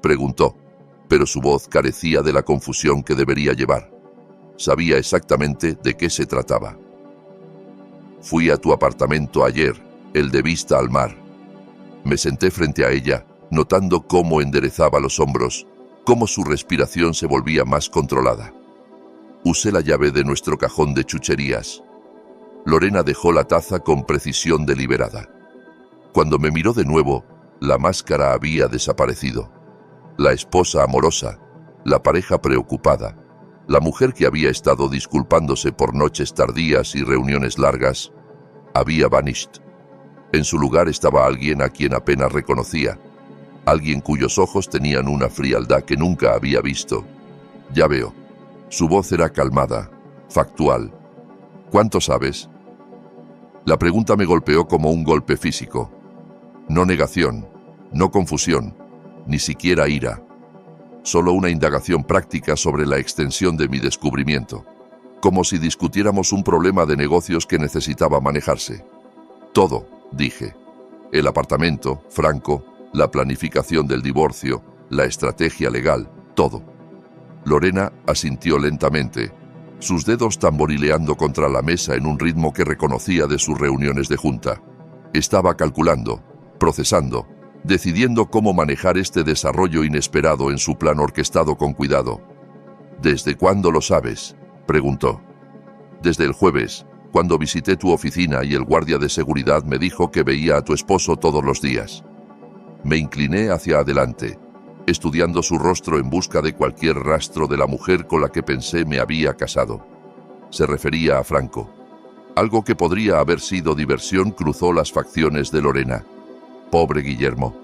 preguntó, pero su voz carecía de la confusión que debería llevar. Sabía exactamente de qué se trataba. «Fui a tu apartamento ayer, el de vista al mar». Me senté frente a ella, notando cómo enderezaba los hombros, cómo su respiración se volvía más controlada. Usé la llave de nuestro cajón de chucherías. Lorena dejó la taza con precisión deliberada. Cuando me miró de nuevo, la máscara había desaparecido. La esposa amorosa, la pareja preocupada, la mujer que había estado disculpándose por noches tardías y reuniones largas, había vanished. En su lugar estaba alguien a quien apenas reconocía, alguien cuyos ojos tenían una frialdad que nunca había visto. «Ya veo». Su voz era calmada, factual. «¿Cuánto sabes?». La pregunta me golpeó como un golpe físico. No negación, no confusión, ni siquiera ira. Solo una indagación práctica sobre la extensión de mi descubrimiento. Como si discutiéramos un problema de negocios que necesitaba manejarse. «Todo», dije. «El apartamento, Franco, la planificación del divorcio, la estrategia legal, todo». Lorena asintió lentamente, sus dedos tamborileando contra la mesa en un ritmo que reconocía de sus reuniones de junta. Estaba calculando, procesando, decidiendo cómo manejar este desarrollo inesperado en su plan orquestado con cuidado. «¿Desde cuándo lo sabes?», preguntó. «Desde el jueves, cuando visité tu oficina y el guardia de seguridad me dijo que veía a tu esposo todos los días». Me incliné hacia adelante, estudiando su rostro en busca de cualquier rastro de la mujer con la que pensé me había casado. Se refería a Franco. Algo que podría haber sido diversión cruzó las facciones de Lorena. Pobre Guillermo.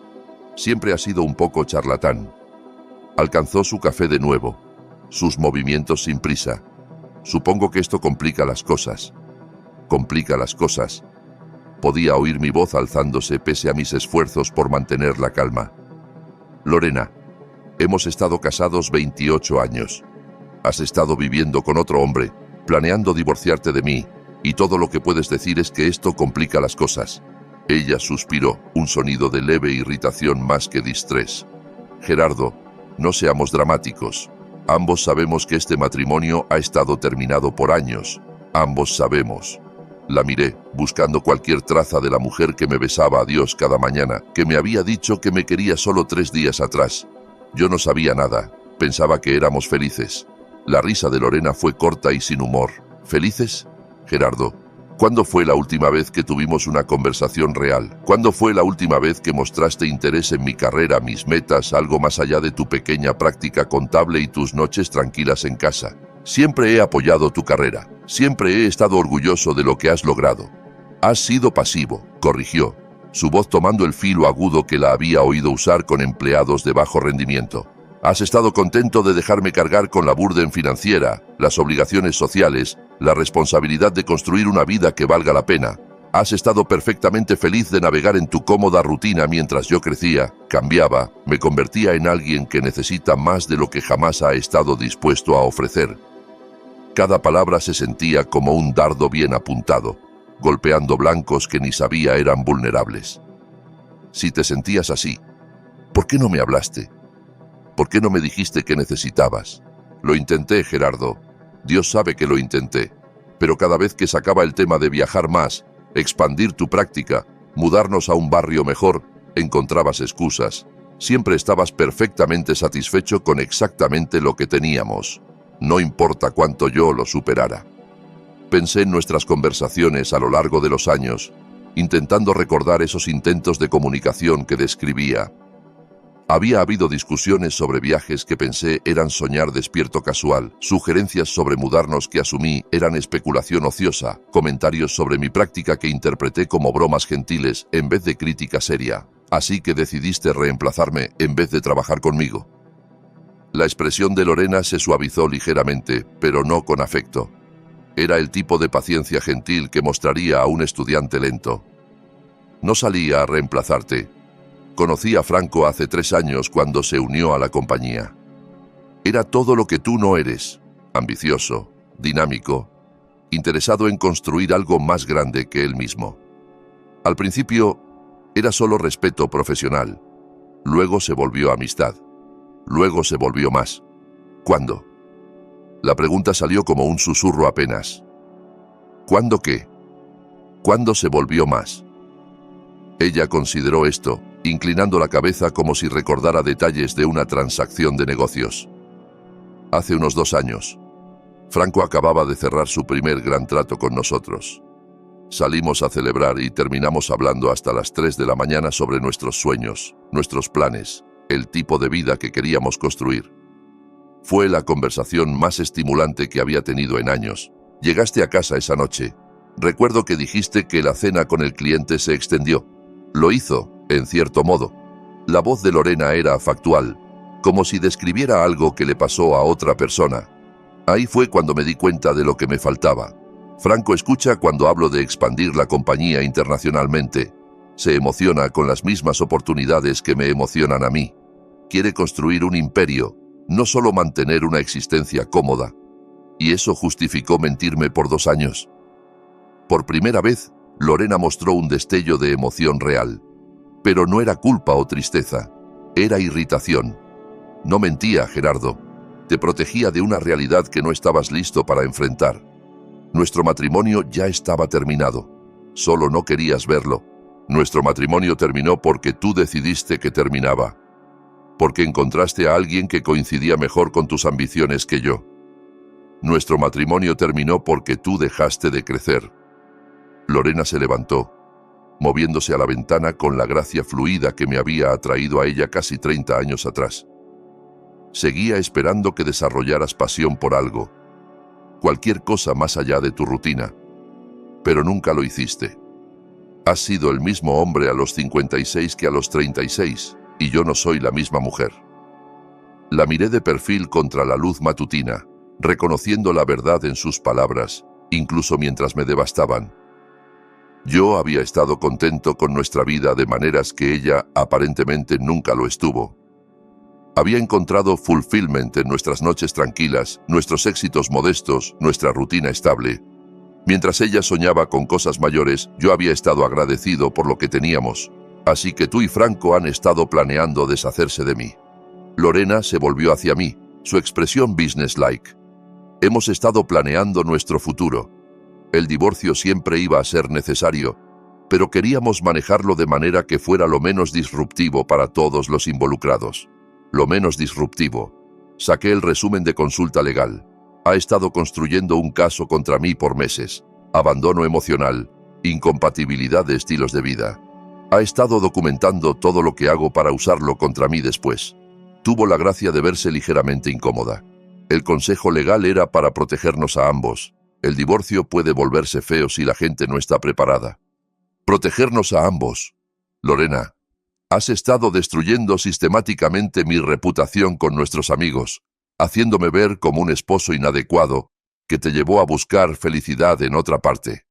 Siempre ha sido un poco charlatán. Alcanzó su café de nuevo, sus movimientos sin prisa. Supongo que esto complica las cosas. Complica las cosas. Podía oír mi voz alzándose pese a mis esfuerzos por mantener la calma. «Lorena, hemos estado casados 28 años. Has estado viviendo con otro hombre, planeando divorciarte de mí, y todo lo que puedes decir es que esto complica las cosas». Ella suspiró, un sonido de leve irritación más que distrés. Gerardo, no seamos dramáticos. Ambos sabemos que este matrimonio ha estado terminado por años. Ambos sabemos. La miré, buscando cualquier traza de la mujer que me besaba a Dios cada mañana, que me había dicho que me quería solo 3 días atrás. Yo no sabía nada. Pensaba que éramos felices. La risa de Lorena fue corta y sin humor. ¿Felices? Gerardo, ¿cuándo fue la última vez que tuvimos una conversación real? ¿Cuándo fue la última vez que mostraste interés en mi carrera, mis metas, algo más allá de tu pequeña práctica contable y tus noches tranquilas en casa? Siempre he apoyado tu carrera. Siempre he estado orgulloso de lo que has logrado. Has sido pasivo, corrigió, su voz tomando el filo agudo que la había oído usar con empleados de bajo rendimiento. Has estado contento de dejarme cargar con la burden financiera, las obligaciones sociales, la responsabilidad de construir una vida que valga la pena. Has estado perfectamente feliz de navegar en tu cómoda rutina mientras yo crecía, cambiaba, me convertía en alguien que necesita más de lo que jamás ha estado dispuesto a ofrecer. Cada palabra se sentía como un dardo bien apuntado, golpeando blancos que ni sabía eran vulnerables. Si te sentías así, ¿por qué no me hablaste? ¿Por qué no me dijiste que necesitabas? Lo intenté, Gerardo. Dios sabe que lo intenté. Pero cada vez que sacaba el tema de viajar más, expandir tu práctica, mudarnos a un barrio mejor, encontrabas excusas. Siempre estabas perfectamente satisfecho con exactamente lo que teníamos. No importa cuánto yo lo superara. Pensé en nuestras conversaciones a lo largo de los años, intentando recordar esos intentos de comunicación que describía. Había habido discusiones sobre viajes que pensé eran soñar despierto casual, sugerencias sobre mudarnos que asumí eran especulación ociosa, comentarios sobre mi práctica que interpreté como bromas gentiles en vez de crítica seria. Así que decidiste reemplazarme en vez de trabajar conmigo. La expresión de Lorena se suavizó ligeramente, pero no con afecto. Era el tipo de paciencia gentil que mostraría a un estudiante lento. No salí a reemplazarte. Conocí a Franco hace 3 años cuando se unió a la compañía. Era todo lo que tú no eres, ambicioso, dinámico, interesado en construir algo más grande que él mismo. Al principio, era solo respeto profesional. Luego se volvió amistad. Luego se volvió más. ¿Cuándo? La pregunta salió como un susurro apenas. ¿Cuándo qué? ¿Cuándo se volvió más? Ella consideró esto, inclinando la cabeza como si recordara detalles de una transacción de negocios. Hace unos 2 años. Franco acababa de cerrar su primer gran trato con nosotros. Salimos a celebrar y terminamos hablando hasta las 3 de la mañana sobre nuestros sueños, nuestros planes, el tipo de vida que queríamos construir. Fue la conversación más estimulante que había tenido en años. Llegaste a casa esa noche. Recuerdo que dijiste que la cena con el cliente se extendió. Lo hizo, en cierto modo. La voz de Lorena era factual, como si describiera algo que le pasó a otra persona. Ahí fue cuando me di cuenta de lo que me faltaba. Franco escucha cuando hablo de expandir la compañía internacionalmente. Se emociona con las mismas oportunidades que me emocionan a mí. Quiere construir un imperio, no solo mantener una existencia cómoda. Y eso justificó mentirme por 2 años. Por primera vez, Lorena mostró un destello de emoción real. Pero no era culpa o tristeza, era irritación. No mentía, Gerardo. Te protegía de una realidad que no estabas listo para enfrentar. Nuestro matrimonio ya estaba terminado. Solo no querías verlo. Nuestro matrimonio terminó porque tú decidiste que terminaba. Porque encontraste a alguien que coincidía mejor con tus ambiciones que yo. Nuestro matrimonio terminó porque tú dejaste de crecer. Lorena se levantó, moviéndose a la ventana con la gracia fluida que me había atraído a ella casi 30 años atrás. Seguía esperando que desarrollaras pasión por algo, cualquier cosa más allá de tu rutina, pero nunca lo hiciste. Has sido el mismo hombre a los 56 que a los 36, y yo no soy la misma mujer. La miré de perfil contra la luz matutina, reconociendo la verdad en sus palabras, incluso mientras me devastaban. Yo había estado contento con nuestra vida de maneras que ella aparentemente nunca lo estuvo. Había encontrado fulfillment en nuestras noches tranquilas, nuestros éxitos modestos, nuestra rutina estable. Mientras ella soñaba con cosas mayores, yo había estado agradecido por lo que teníamos. Así que tú y Franco han estado planeando deshacerse de mí. Lorena se volvió hacia mí, su expresión businesslike. Hemos estado planeando nuestro futuro. El divorcio siempre iba a ser necesario, pero queríamos manejarlo de manera que fuera lo menos disruptivo para todos los involucrados. Lo menos disruptivo. Saqué el resumen de consulta legal. Ha estado construyendo un caso contra mí por meses. Abandono emocional, incompatibilidad de estilos de vida. Ha estado documentando todo lo que hago para usarlo contra mí después. Tuvo la gracia de verse ligeramente incómoda. El consejo legal era para protegernos a ambos. El divorcio puede volverse feo si la gente no está preparada. Protegernos a ambos. Lorena, has estado destruyendo sistemáticamente mi reputación con nuestros amigos, haciéndome ver como un esposo inadecuado que te llevó a buscar felicidad en otra parte.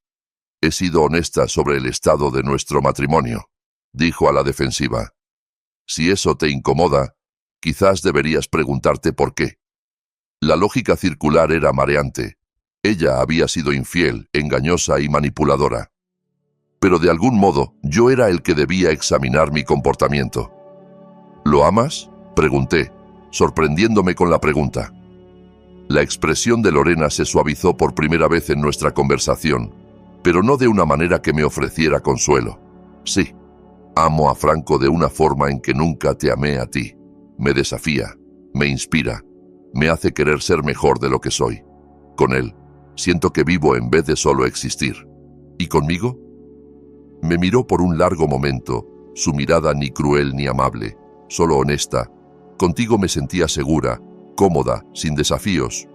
He sido honesta sobre el estado de nuestro matrimonio, dijo a la defensiva. Si eso te incomoda, quizás deberías preguntarte por qué. La lógica circular era mareante. Ella había sido infiel, engañosa y manipuladora. Pero de algún modo, yo era el que debía examinar mi comportamiento. ¿Lo amas?, pregunté, sorprendiéndome con la pregunta. La expresión de Lorena se suavizó por primera vez en nuestra conversación, pero no de una manera que me ofreciera consuelo. Sí, amo a Franco de una forma en que nunca te amé a ti. Me desafía, me inspira, me hace querer ser mejor de lo que soy. Con él, siento que vivo en vez de solo existir. ¿Y conmigo? Me miró por un largo momento, su mirada ni cruel ni amable, solo honesta. Contigo me sentía segura, cómoda, sin desafíos.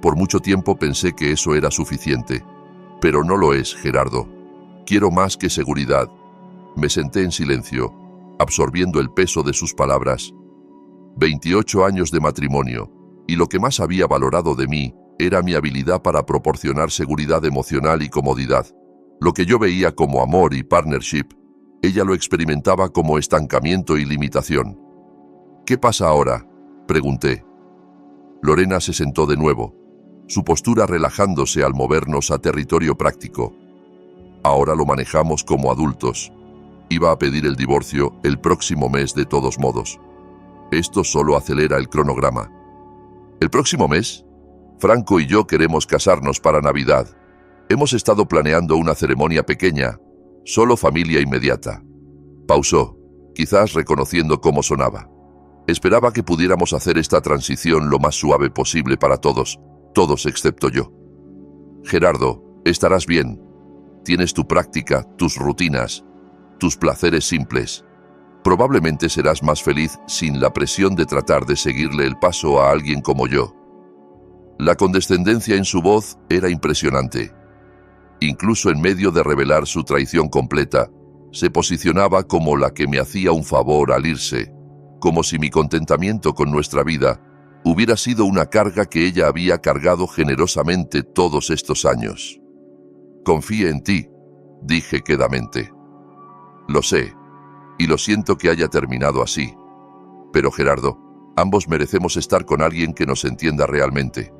Por mucho tiempo pensé que eso era suficiente. Pero no lo es, Gerardo. Quiero más que seguridad. Me senté en silencio, absorbiendo el peso de sus palabras. 28 años de matrimonio, y lo que más había valorado de mí era mi habilidad para proporcionar seguridad emocional y comodidad. Lo que yo veía como amor y partnership, ella lo experimentaba como estancamiento y limitación. ¿Qué pasa ahora?, pregunté. Lorena se sentó de nuevo, su postura relajándose al movernos a territorio práctico. Ahora lo manejamos como adultos. Iba a pedir el divorcio el próximo mes de todos modos. Esto solo acelera el cronograma. ¿El próximo mes? Franco y yo queremos casarnos para Navidad. Hemos estado planeando una ceremonia pequeña, solo familia inmediata. Pausó, quizás reconociendo cómo sonaba. Esperaba que pudiéramos hacer esta transición lo más suave posible para todos excepto yo. Gerardo, estarás bien. Tienes tu práctica, tus rutinas, tus placeres simples. Probablemente serás más feliz sin la presión de tratar de seguirle el paso a alguien como yo. La condescendencia en su voz era impresionante. Incluso en medio de revelar su traición completa, se posicionaba como la que me hacía un favor al irse, como si mi contentamiento con nuestra vida hubiera sido una carga que ella había cargado generosamente todos estos años. Confíe en ti, dije quedamente. Lo sé, y lo siento que haya terminado así. Pero Gerardo, ambos merecemos estar con alguien que nos entienda realmente.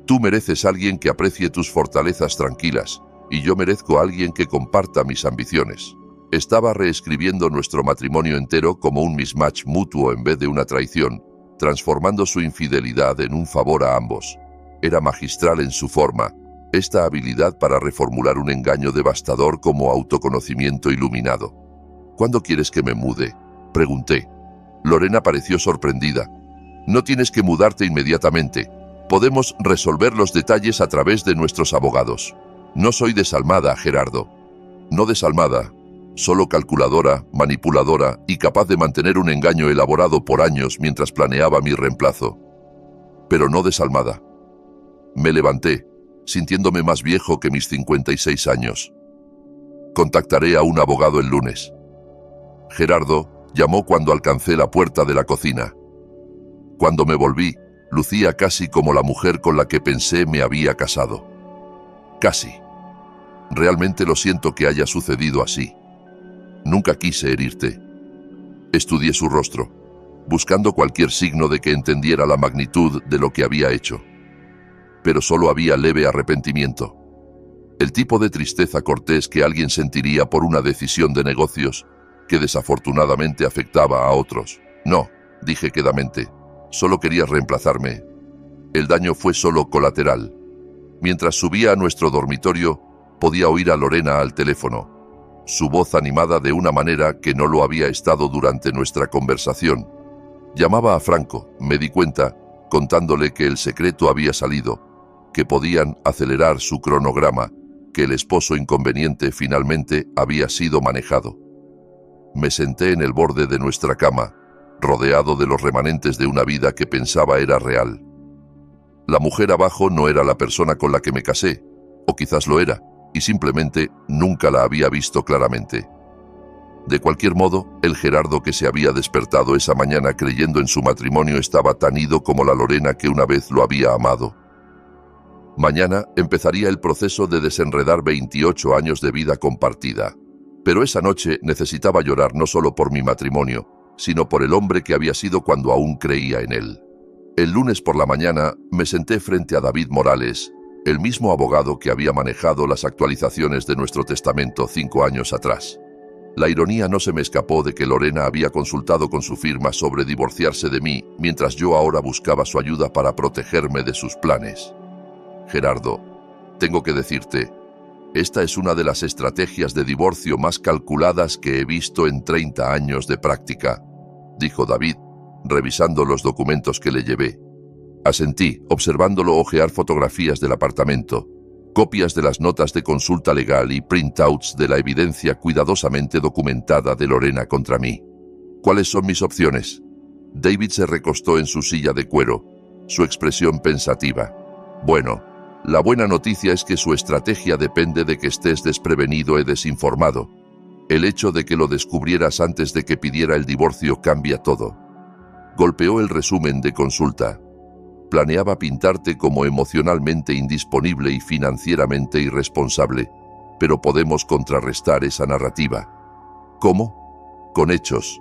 Tú mereces a alguien que aprecie tus fortalezas tranquilas, y yo merezco a alguien que comparta mis ambiciones. Estaba reescribiendo nuestro matrimonio entero como un mismatch mutuo en vez de una traición, transformando su infidelidad en un favor a ambos. Era magistral en su forma, esta habilidad para reformular un engaño devastador como autoconocimiento iluminado. ¿Cuándo quieres que me mude?, pregunté. Lorena pareció sorprendida. No tienes que mudarte inmediatamente. Podemos resolver los detalles a través de nuestros abogados. No soy desalmada, Gerardo. No desalmada, solo calculadora, manipuladora y capaz de mantener un engaño elaborado por años mientras planeaba mi reemplazo. Pero no desalmada. Me levanté, sintiéndome más viejo que mis 56 años. Contactaré a un abogado el lunes. Gerardo llamó cuando alcancé la puerta de la cocina. Cuando me volví, lucía casi como la mujer con la que pensé me había casado. Casi. Realmente lo siento que haya sucedido así. Nunca quise herirte. Estudié su rostro, buscando cualquier signo de que entendiera la magnitud de lo que había hecho. Pero solo había leve arrepentimiento. El tipo de tristeza cortés que alguien sentiría por una decisión de negocios que desafortunadamente afectaba a otros. No, dije quedamente, Solo querías reemplazarme. El daño fue solo colateral. Mientras subía a nuestro dormitorio, podía oír a Lorena al teléfono, su voz animada de una manera que no lo había estado durante nuestra conversación. Llamaba a Franco, me di cuenta, contándole que el secreto había salido, que podían acelerar su cronograma, que el esposo inconveniente finalmente había sido manejado. Me senté en el borde de nuestra cama, rodeado de los remanentes de una vida que pensaba era real. La mujer abajo no era la persona con la que me casé, o quizás lo era, y simplemente nunca la había visto claramente. De cualquier modo, el Gerardo que se había despertado esa mañana creyendo en su matrimonio estaba tan ido como la Lorena que una vez lo había amado. Mañana empezaría el proceso de desenredar 28 años de vida compartida. Pero esa noche necesitaba llorar no solo por mi matrimonio, sino por el hombre que había sido cuando aún creía en él. El lunes por la mañana me senté frente a David Morales, el mismo abogado que había manejado las actualizaciones de nuestro testamento 5 años atrás. La ironía no se me escapó de que Lorena había consultado con su firma sobre divorciarse de mí, mientras yo ahora buscaba su ayuda para protegerme de sus planes. Gerardo, tengo que decirte, esta es una de las estrategias de divorcio más calculadas que he visto en 30 años de práctica, dijo David, revisando los documentos que le llevé. Asentí, observándolo hojear fotografías del apartamento, copias de las notas de consulta legal y printouts de la evidencia cuidadosamente documentada de Lorena contra mí. ¿Cuáles son mis opciones? David se recostó en su silla de cuero, su expresión pensativa. Bueno, la buena noticia es que su estrategia depende de que estés desprevenido y desinformado. El hecho de que lo descubrieras antes de que pidiera el divorcio cambia todo. Golpeó el resumen de consulta. Planeaba pintarte como emocionalmente indisponible y financieramente irresponsable, pero podemos contrarrestar esa narrativa. ¿Cómo? Con hechos.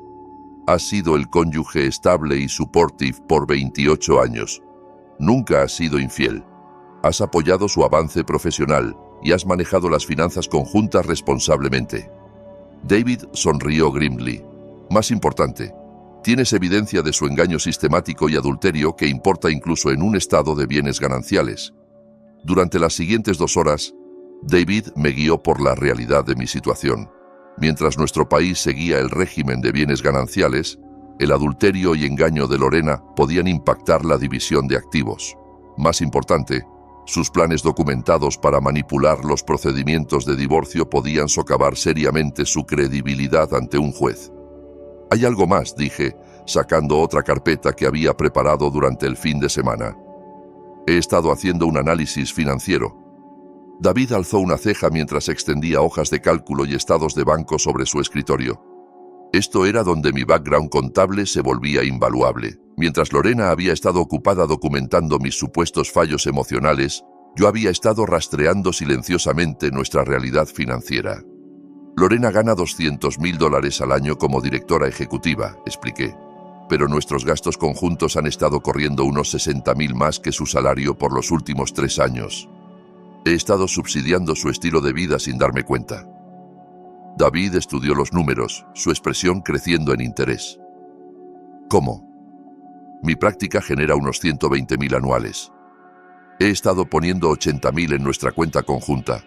Has sido el cónyuge estable y supportive por 28 años. Nunca has sido infiel. Has apoyado su avance profesional y has manejado las finanzas conjuntas responsablemente. David sonrió grimly. Más importante, tienes evidencia de su engaño sistemático y adulterio que importa incluso en un estado de bienes gananciales. Durante las siguientes 2 horas, David me guió por la realidad de mi situación. Mientras nuestro país seguía el régimen de bienes gananciales, el adulterio y engaño de Lorena podían impactar la división de activos. Más importante, sus planes documentados para manipular los procedimientos de divorcio podían socavar seriamente su credibilidad ante un juez. Hay algo más, dije, sacando otra carpeta que había preparado durante el fin de semana. He estado haciendo un análisis financiero. David alzó una ceja mientras extendía hojas de cálculo y estados de banco sobre su escritorio. Esto era donde mi background contable se volvía invaluable. Mientras Lorena había estado ocupada documentando mis supuestos fallos emocionales, yo había estado rastreando silenciosamente nuestra realidad financiera. Lorena gana $200,000 al año como directora ejecutiva, expliqué, pero nuestros gastos conjuntos han estado corriendo unos 60,000 más que su salario por los últimos 3 años. He estado subsidiando su estilo de vida sin darme cuenta. David estudió los números, su expresión creciendo en interés. ¿Cómo? Mi práctica genera unos 120,000 anuales. He estado poniendo 80,000 en nuestra cuenta conjunta,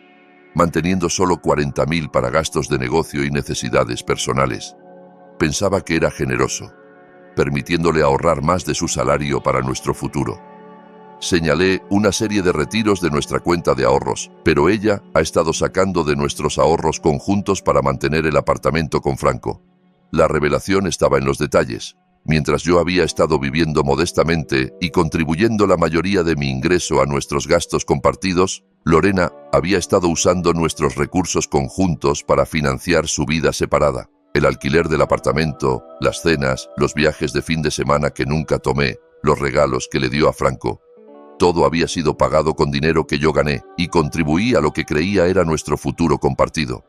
manteniendo solo 40,000 para gastos de negocio y necesidades personales. Pensaba que era generoso, permitiéndole ahorrar más de su salario para nuestro futuro. Señalé una serie de retiros de nuestra cuenta de ahorros, pero ella ha estado sacando de nuestros ahorros conjuntos para mantener el apartamento con Franco. La revelación estaba en los detalles. Mientras yo había estado viviendo modestamente y contribuyendo la mayoría de mi ingreso a nuestros gastos compartidos, Lorena había estado usando nuestros recursos conjuntos para financiar su vida separada. El alquiler del apartamento, las cenas, los viajes de fin de semana que nunca tomé, los regalos que le dio a Franco. Todo había sido pagado con dinero que yo gané y contribuí a lo que creía era nuestro futuro compartido.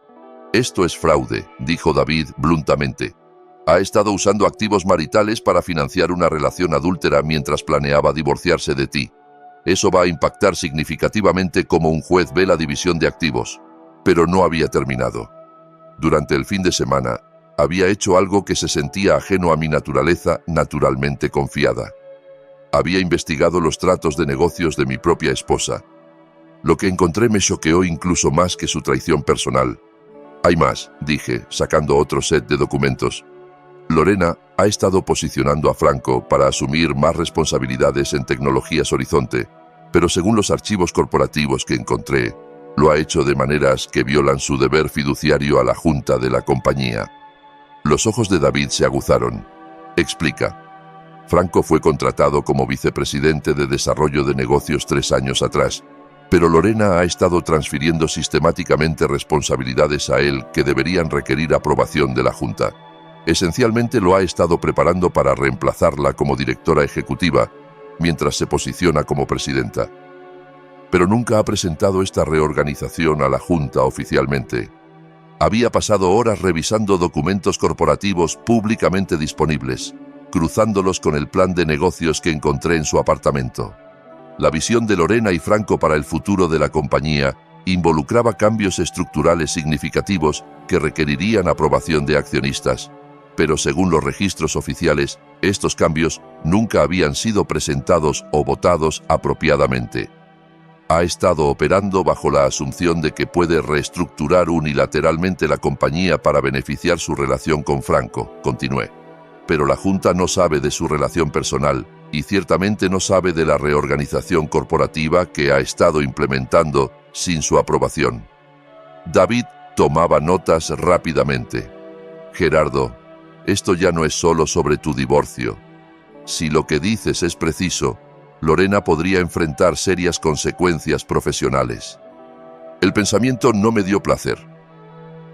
Esto es fraude, dijo David bluntamente. Ha estado usando activos maritales para financiar una relación adúltera mientras planeaba divorciarse de ti. Eso va a impactar significativamente cómo un juez ve la división de activos. Pero no había terminado. Durante el fin de semana, había hecho algo que se sentía ajeno a mi naturaleza naturalmente confiada. Había investigado los tratos de negocios de mi propia esposa. Lo que encontré me choqueó incluso más que su traición personal. Hay más, dije, sacando otro set de documentos. Lorena ha estado posicionando a Franco para asumir más responsabilidades en Tecnologías Horizonte, pero según los archivos corporativos que encontré, lo ha hecho de maneras que violan su deber fiduciario a la junta de la compañía. Los ojos de David se aguzaron. Explica. Franco fue contratado como vicepresidente de Desarrollo de Negocios 3 años atrás, pero Lorena ha estado transfiriendo sistemáticamente responsabilidades a él que deberían requerir aprobación de la Junta. Esencialmente lo ha estado preparando para reemplazarla como directora ejecutiva, mientras se posiciona como presidenta. Pero nunca ha presentado esta reorganización a la Junta oficialmente. Había pasado horas revisando documentos corporativos públicamente disponibles, cruzándolos con el plan de negocios que encontré en su apartamento. La visión de Lorena y Franco para el futuro de la compañía involucraba cambios estructurales significativos que requerirían aprobación de accionistas, pero según los registros oficiales, estos cambios nunca habían sido presentados o votados apropiadamente. Ha estado operando bajo la asunción de que puede reestructurar unilateralmente la compañía para beneficiar su relación con Franco, continué. Pero la Junta no sabe de su relación personal y ciertamente no sabe de la reorganización corporativa que ha estado implementando sin su aprobación. David tomaba notas rápidamente. Gerardo, esto ya no es solo sobre tu divorcio. Si lo que dices es preciso, Lorena podría enfrentar serias consecuencias profesionales. El pensamiento no me dio placer.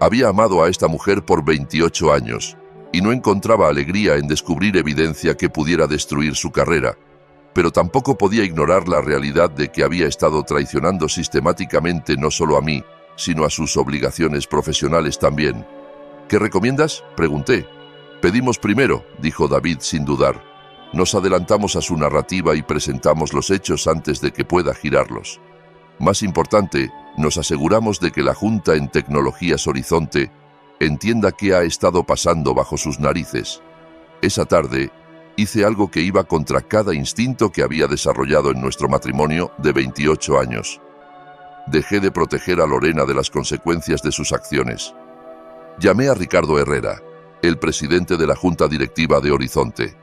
Había amado a esta mujer por 28 años y no encontraba alegría en descubrir evidencia que pudiera destruir su carrera, pero tampoco podía ignorar la realidad de que había estado traicionando sistemáticamente no solo a mí, sino a sus obligaciones profesionales también. ¿Qué recomiendas?, pregunté. Pedimos primero, dijo David sin dudar. Nos adelantamos a su narrativa y presentamos los hechos antes de que pueda girarlos. Más importante, nos aseguramos de que la Junta en Tecnologías Horizonte entienda qué ha estado pasando bajo sus narices. Esa tarde, hice algo que iba contra cada instinto que había desarrollado en nuestro matrimonio de 28 años. Dejé de proteger a Lorena de las consecuencias de sus acciones. Llamé a Ricardo Herrera, el presidente de la Junta Directiva de Horizonte.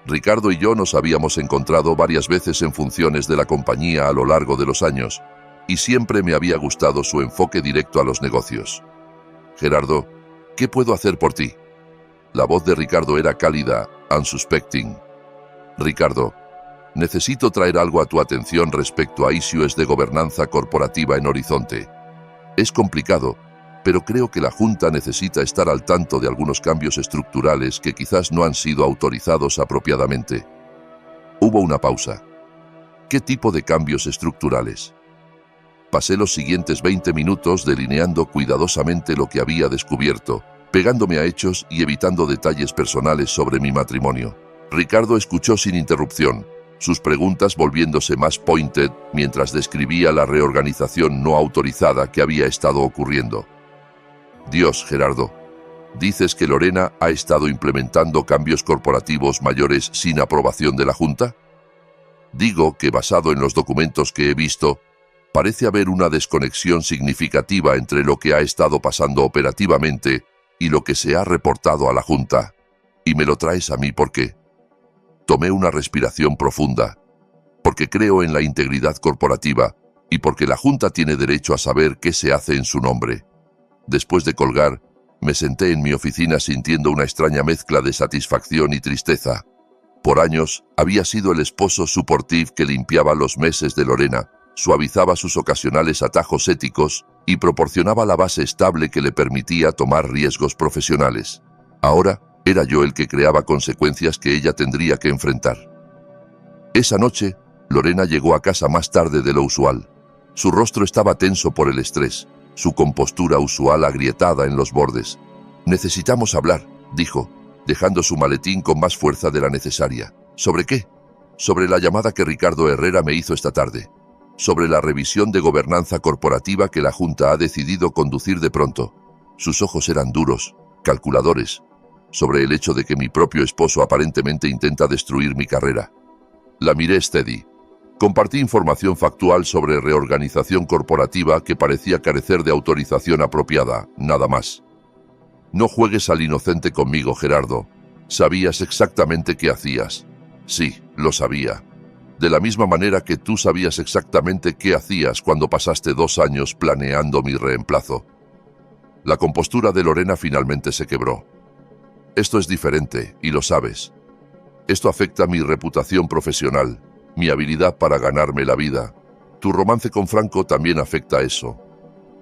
Ricardo y yo nos habíamos encontrado varias veces en funciones de la compañía a lo largo de los años, y siempre me había gustado su enfoque directo a los negocios. Gerardo, ¿qué puedo hacer por ti? La voz de Ricardo era cálida, unsuspecting. Ricardo, necesito traer algo a tu atención respecto a issues de gobernanza corporativa en Horizonte. Es complicado, pero creo que la Junta necesita estar al tanto de algunos cambios estructurales que quizás no han sido autorizados apropiadamente. Hubo una pausa. ¿Qué tipo de cambios estructurales? Pasé los siguientes 20 minutos delineando cuidadosamente lo que había descubierto, pegándome a hechos y evitando detalles personales sobre mi matrimonio. Ricardo escuchó sin interrupción, sus preguntas volviéndose más pointed mientras describía la reorganización no autorizada que había estado ocurriendo. Dios, Gerardo, ¿dices que Lorena ha estado implementando cambios corporativos mayores sin aprobación de la Junta? Digo que basado en los documentos que he visto, parece haber una desconexión significativa entre lo que ha estado pasando operativamente y lo que se ha reportado a la Junta. Y me lo traes a mí porque tomé una respiración profunda, porque creo en la integridad corporativa y porque la Junta tiene derecho a saber qué se hace en su nombre. Después de colgar, me senté en mi oficina sintiendo una extraña mezcla de satisfacción y tristeza. Por años, había sido el esposo supportive que limpiaba los meses de Lorena, suavizaba sus ocasionales atajos éticos y proporcionaba la base estable que le permitía tomar riesgos profesionales. Ahora, era yo el que creaba consecuencias que ella tendría que enfrentar. Esa noche, Lorena llegó a casa más tarde de lo usual. Su rostro estaba tenso por el estrés, su compostura usual agrietada en los bordes. «Necesitamos hablar», dijo, dejando su maletín con más fuerza de la necesaria. «¿Sobre qué?» «Sobre la llamada que Ricardo Herrera me hizo esta tarde. Sobre la revisión de gobernanza corporativa que la Junta ha decidido conducir de pronto». Sus ojos eran duros, calculadores. «Sobre el hecho de que mi propio esposo aparentemente intenta destruir mi carrera». La miré steady. Compartí información factual sobre reorganización corporativa que parecía carecer de autorización apropiada, nada más. No juegues al inocente conmigo, Gerardo. Sabías exactamente qué hacías. Sí, lo sabía. De la misma manera que tú sabías exactamente qué hacías cuando pasaste 2 años planeando mi reemplazo. La compostura de Lorena finalmente se quebró. Esto es diferente, y lo sabes. Esto afecta mi reputación profesional, mi habilidad para ganarme la vida. Tu romance con Franco también afecta eso.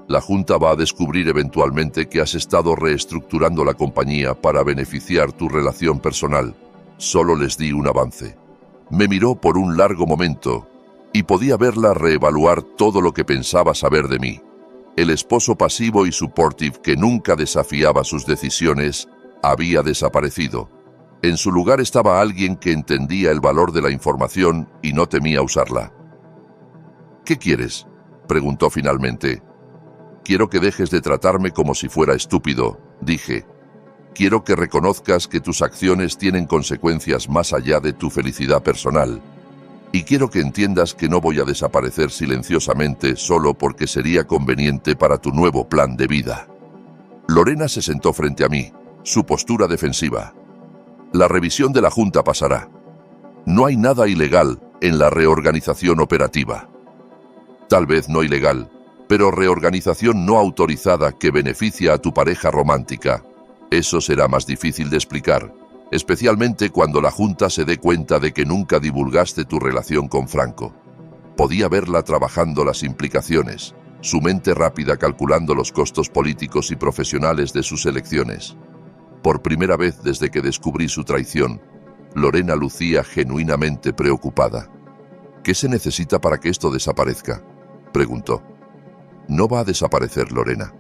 La Junta va a descubrir eventualmente que has estado reestructurando la compañía para beneficiar tu relación personal. Solo les di un avance. Me miró por un largo momento y podía verla reevaluar todo lo que pensaba saber de mí. El esposo pasivo y supportive que nunca desafiaba sus decisiones había desaparecido. En su lugar estaba alguien que entendía el valor de la información y no temía usarla. ¿Qué quieres?, preguntó finalmente. Quiero que dejes de tratarme como si fuera estúpido, dije. Quiero que reconozcas que tus acciones tienen consecuencias más allá de tu felicidad personal. Y quiero que entiendas que no voy a desaparecer silenciosamente solo porque sería conveniente para tu nuevo plan de vida. Lorena se sentó frente a mí, su postura defensiva. La revisión de la Junta pasará. No hay nada ilegal en la reorganización operativa. Tal vez no ilegal, pero reorganización no autorizada que beneficia a tu pareja romántica. Eso será más difícil de explicar, especialmente cuando la Junta se dé cuenta de que nunca divulgaste tu relación con Franco. Podía verla trabajando las implicaciones, su mente rápida calculando los costos políticos y profesionales de sus elecciones. Por primera vez desde que descubrí su traición, Lorena lucía genuinamente preocupada. ¿Qué se necesita para que esto desaparezca?, preguntó. No va a desaparecer, Lorena.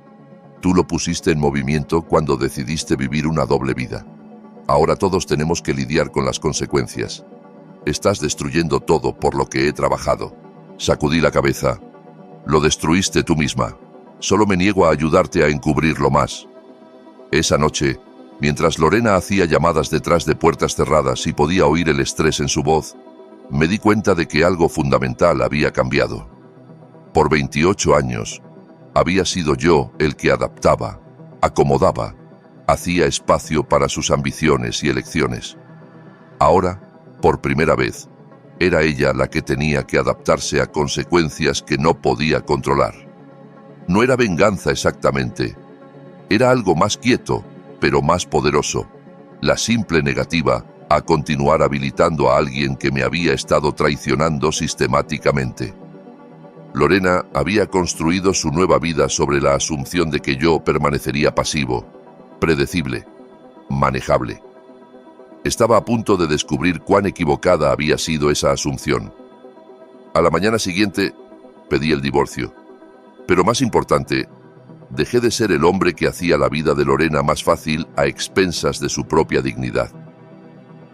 Tú lo pusiste en movimiento cuando decidiste vivir una doble vida. Ahora todos tenemos que lidiar con las consecuencias. Estás destruyendo todo por lo que he trabajado. Sacudí la cabeza. Lo destruiste tú misma. Solo me niego a ayudarte a encubrirlo más. Esa noche, mientras Lorena hacía llamadas detrás de puertas cerradas y podía oír el estrés en su voz, me di cuenta de que algo fundamental había cambiado. Por 28 años, había sido yo el que adaptaba, acomodaba, hacía espacio para sus ambiciones y elecciones. Ahora, por primera vez, era ella la que tenía que adaptarse a consecuencias que no podía controlar. No era venganza exactamente. Era algo más quieto, pero más poderoso. La simple negativa a continuar habilitando a alguien que me había estado traicionando sistemáticamente. Lorena había construido su nueva vida sobre la asunción de que yo permanecería pasivo, predecible, manejable. Estaba a punto de descubrir cuán equivocada había sido esa asunción. A la mañana siguiente, pedí el divorcio. Pero más importante, dejé de ser el hombre que hacía la vida de Lorena más fácil a expensas de su propia dignidad.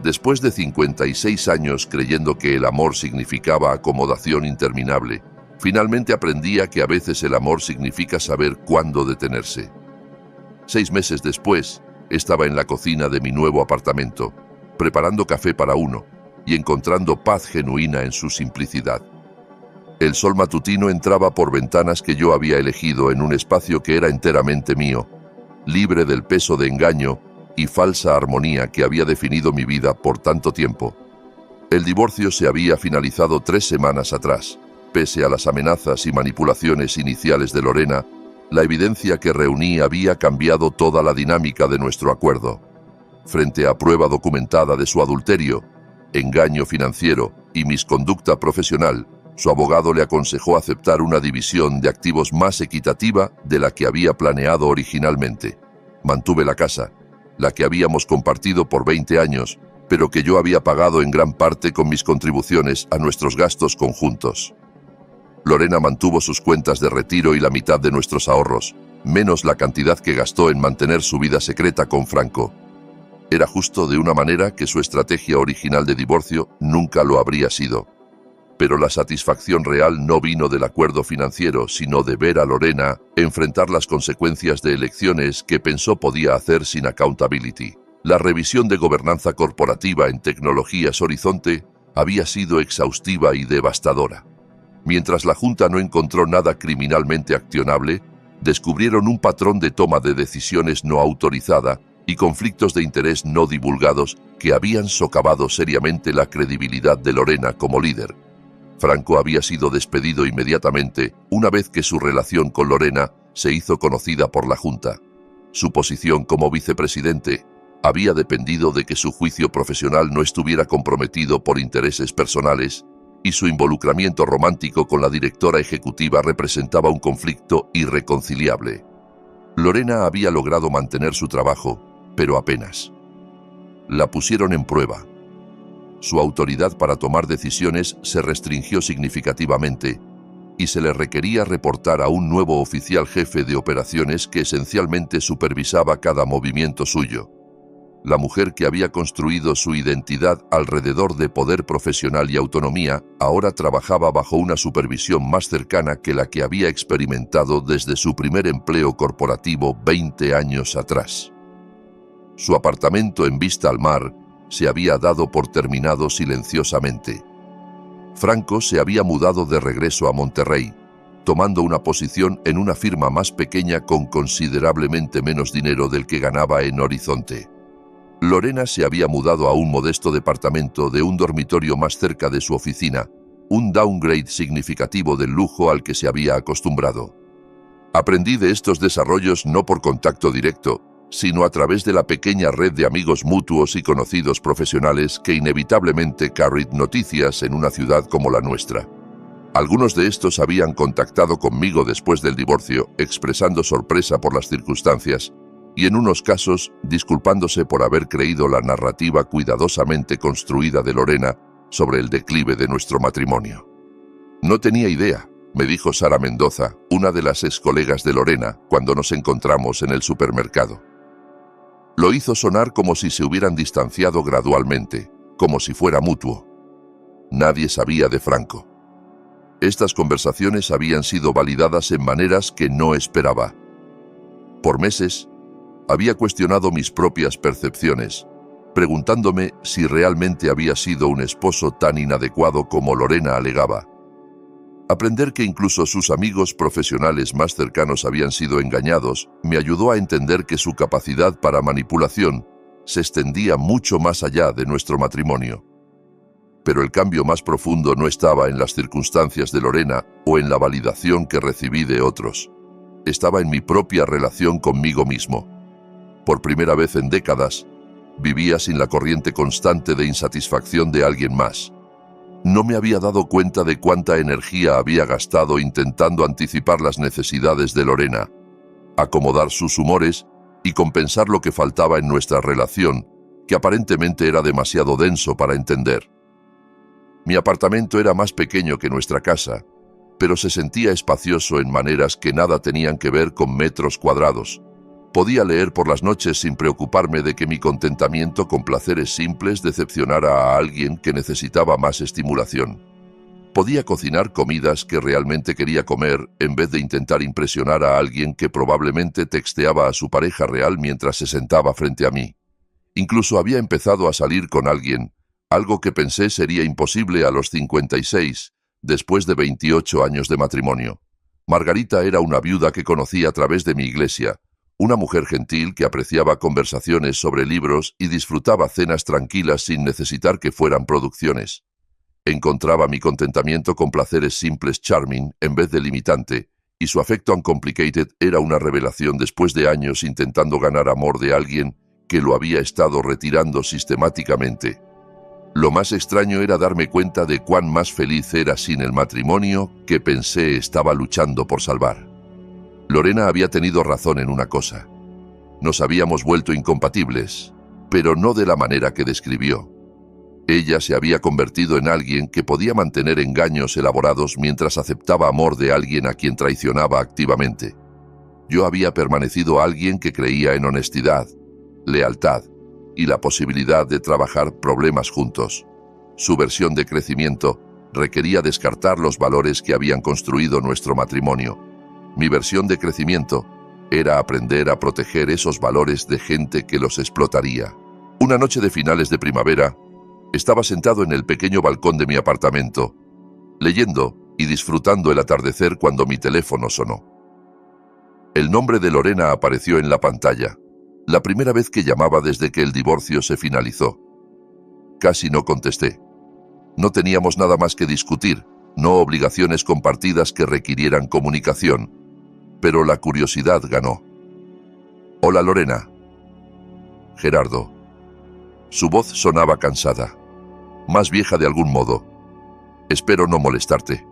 Después de 56 años creyendo que el amor significaba acomodación interminable, finalmente aprendía que a veces el amor significa saber cuándo detenerse. 6 meses después, estaba en la cocina de mi nuevo apartamento, preparando café para uno y encontrando paz genuina en su simplicidad. El sol matutino entraba por ventanas que yo había elegido en un espacio que era enteramente mío, libre del peso de engaño y falsa armonía que había definido mi vida por tanto tiempo. El divorcio se había finalizado 3 semanas atrás. Pese a las amenazas y manipulaciones iniciales de Lorena, la evidencia que reuní había cambiado toda la dinámica de nuestro acuerdo. Frente a prueba documentada de su adulterio, engaño financiero y misconducta profesional, su abogado le aconsejó aceptar una división de activos más equitativa de la que había planeado originalmente. Mantuve la casa, la que habíamos compartido por 20 años, pero que yo había pagado en gran parte con mis contribuciones a nuestros gastos conjuntos. Lorena mantuvo sus cuentas de retiro y la mitad de nuestros ahorros, menos la cantidad que gastó en mantener su vida secreta con Franco. Era justo de una manera que su estrategia original de divorcio nunca lo habría sido. Pero la satisfacción real no vino del acuerdo financiero, sino de ver a Lorena enfrentar las consecuencias de elecciones que pensó podía hacer sin accountability. La revisión de gobernanza corporativa en Tecnologías Horizonte había sido exhaustiva y devastadora. Mientras la Junta no encontró nada criminalmente accionable, descubrieron un patrón de toma de decisiones no autorizada y conflictos de interés no divulgados que habían socavado seriamente la credibilidad de Lorena como líder. Franco había sido despedido inmediatamente una vez que su relación con Lorena se hizo conocida por la Junta. Su posición como vicepresidente había dependido de que su juicio profesional no estuviera comprometido por intereses personales, y su involucramiento romántico con la directora ejecutiva representaba un conflicto irreconciliable. Lorena había logrado mantener su trabajo, pero apenas. La pusieron en prueba. Su autoridad para tomar decisiones se restringió significativamente y se le requería reportar a un nuevo oficial jefe de operaciones que esencialmente supervisaba cada movimiento suyo. La mujer que había construido su identidad alrededor de poder profesional y autonomía ahora trabajaba bajo una supervisión más cercana que la que había experimentado desde su primer empleo corporativo 20 años atrás. Su apartamento en vista al mar se había dado por terminado silenciosamente. Franco se había mudado de regreso a Monterrey, tomando una posición en una firma más pequeña con considerablemente menos dinero del que ganaba en Horizonte. Lorena se había mudado a un modesto departamento de un dormitorio más cerca de su oficina, un downgrade significativo del lujo al que se había acostumbrado. Aprendí de estos desarrollos no por contacto directo, sino a través de la pequeña red de amigos mutuos y conocidos profesionales que inevitablemente carried noticias en una ciudad como la nuestra. Algunos de estos habían contactado conmigo después del divorcio, expresando sorpresa por las circunstancias, y en unos casos disculpándose por haber creído la narrativa cuidadosamente construida de Lorena sobre el declive de nuestro matrimonio. No tenía idea, me dijo Sara Mendoza, una de las ex colegas de Lorena, cuando nos encontramos en el supermercado. Lo hizo sonar como si se hubieran distanciado gradualmente, como si fuera mutuo. Nadie sabía de Franco. Estas conversaciones habían sido validadas en maneras que no esperaba. Por meses, había cuestionado mis propias percepciones, preguntándome si realmente había sido un esposo tan inadecuado como Lorena alegaba. Aprender que incluso sus amigos profesionales más cercanos habían sido engañados me ayudó a entender que su capacidad para manipulación se extendía mucho más allá de nuestro matrimonio. Pero el cambio más profundo no estaba en las circunstancias de Lorena o en la validación que recibí de otros. Estaba en mi propia relación conmigo mismo. Por primera vez en décadas, vivía sin la corriente constante de insatisfacción de alguien más. No me había dado cuenta de cuánta energía había gastado intentando anticipar las necesidades de Lorena, acomodar sus humores y compensar lo que faltaba en nuestra relación, que aparentemente era demasiado denso para entender. Mi apartamento era más pequeño que nuestra casa, pero se sentía espacioso en maneras que nada tenían que ver con metros cuadrados. Podía leer por las noches sin preocuparme de que mi contentamiento con placeres simples decepcionara a alguien que necesitaba más estimulación. Podía cocinar comidas que realmente quería comer en vez de intentar impresionar a alguien que probablemente texteaba a su pareja real mientras se sentaba frente a mí. Incluso había empezado a salir con alguien, algo que pensé sería imposible a los 56, después de 28 años de matrimonio. Margarita era una viuda que conocí a través de mi iglesia, una mujer gentil que apreciaba conversaciones sobre libros y disfrutaba cenas tranquilas sin necesitar que fueran producciones. Encontraba mi contentamiento con placeres simples charming en vez de limitante, y su afecto uncomplicated era una revelación después de años intentando ganar amor de alguien que lo había estado retirando sistemáticamente. Lo más extraño era darme cuenta de cuán más feliz era sin el matrimonio que pensé estaba luchando por salvar. Lorena había tenido razón en una cosa. Nos habíamos vuelto incompatibles, pero no de la manera que describió. Ella se había convertido en alguien que podía mantener engaños elaborados mientras aceptaba amor de alguien a quien traicionaba activamente. Yo había permanecido alguien que creía en honestidad, lealtad y la posibilidad de trabajar problemas juntos. Su versión de crecimiento requería descartar los valores que habían construido nuestro matrimonio. Mi versión de crecimiento era aprender a proteger esos valores de gente que los explotaría. Una noche de finales de primavera, Estaba sentado en el pequeño balcón de mi apartamento, leyendo y disfrutando el atardecer cuando mi teléfono sonó. El nombre de Lorena apareció en la pantalla, la primera vez que llamaba desde que el divorcio se finalizó. Casi no contesté. No teníamos nada más que discutir, no obligaciones compartidas que requirieran comunicación, pero la curiosidad ganó. «Hola, Lorena». «Gerardo». Su voz sonaba cansada, más vieja de algún modo. «Espero no molestarte.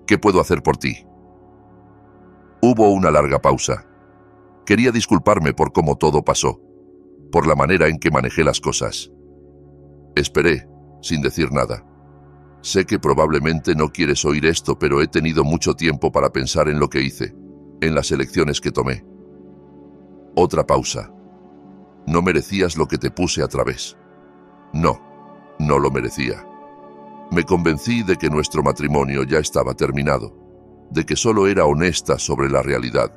¿Qué puedo hacer por ti?» Hubo una larga pausa. Quería disculparme por cómo todo pasó, por la manera en que manejé las cosas. Esperé, sin decir nada. Sé que probablemente no quieres oír esto, pero he tenido mucho tiempo para pensar en lo que hice, en las elecciones que tomé. Otra pausa. No merecías lo que te puse a través. No, no lo merecía. Me convencí de que nuestro matrimonio ya estaba terminado, de que solo era honesta sobre la realidad.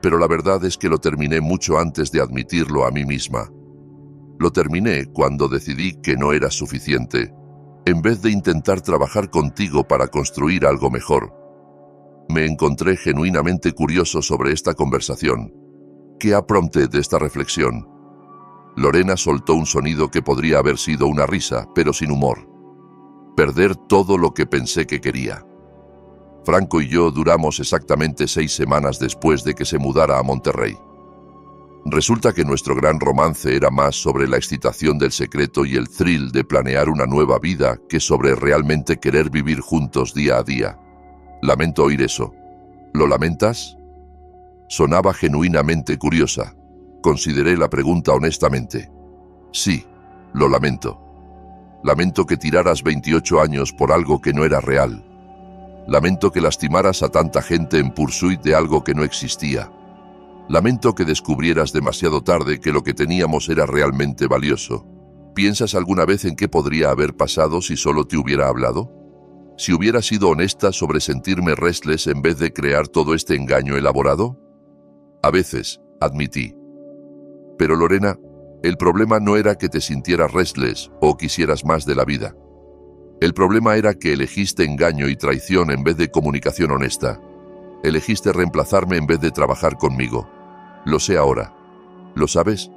Pero la verdad es que lo terminé mucho antes de admitirlo a mí misma. Lo terminé cuando decidí que no era suficiente, en vez de intentar trabajar contigo para construir algo mejor. Me encontré genuinamente curioso sobre esta conversación. ¿Qué aprompté de esta reflexión? Lorena soltó un sonido que podría haber sido una risa, pero sin humor. Perder todo lo que pensé que quería. Franco y yo duramos exactamente 6 semanas después de que se mudara a Monterrey. Resulta que nuestro gran romance era más sobre la excitación del secreto y el thrill de planear una nueva vida que sobre realmente querer vivir juntos día a día. Lamento oír eso. ¿Lo lamentas? Sonaba genuinamente curiosa. Consideré la pregunta honestamente. Sí, lo lamento. Lamento que tiraras 28 años por algo que no era real. Lamento que lastimaras a tanta gente en pursuit de algo que no existía. Lamento que descubrieras demasiado tarde que lo que teníamos era realmente valioso. ¿Piensas alguna vez en qué podría haber pasado si solo te hubiera hablado? ¿Si hubiera sido honesta sobre sentirme restless en vez de crear todo este engaño elaborado? A veces, admití. Pero Lorena, el problema no era que te sintieras restless o quisieras más de la vida. El problema era que elegiste engaño y traición en vez de comunicación honesta. Elegiste reemplazarme en vez de trabajar conmigo. Lo sé ahora. ¿Lo sabes?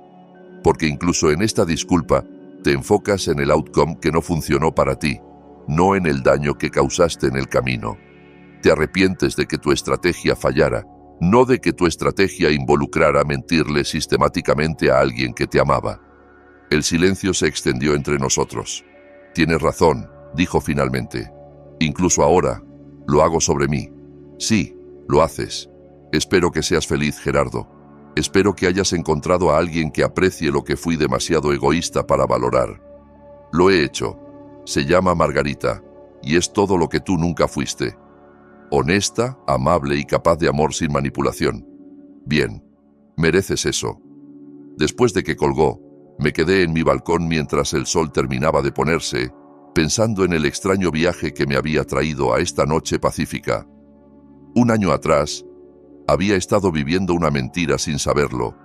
Porque incluso en esta disculpa te enfocas en el outcome que no funcionó para ti, no en el daño que causaste en el camino. Te arrepientes de que tu estrategia fallara, no de que tu estrategia involucrara mentirle sistemáticamente a alguien que te amaba. El silencio se extendió entre nosotros. Tienes razón, dijo finalmente. Incluso ahora, lo hago sobre mí. Sí, lo haces. Espero que seas feliz, Gerardo. Espero que hayas encontrado a alguien que aprecie lo que fui demasiado egoísta para valorar. Lo he hecho. Se llama Margarita, y es todo lo que tú nunca fuiste. Honesta, amable y capaz de amor sin manipulación. Bien, mereces eso. Después de que colgó, me quedé en mi balcón mientras el sol terminaba de ponerse, pensando en el extraño viaje que me había traído a esta noche pacífica. Un año atrás, había estado viviendo una mentira sin saberlo,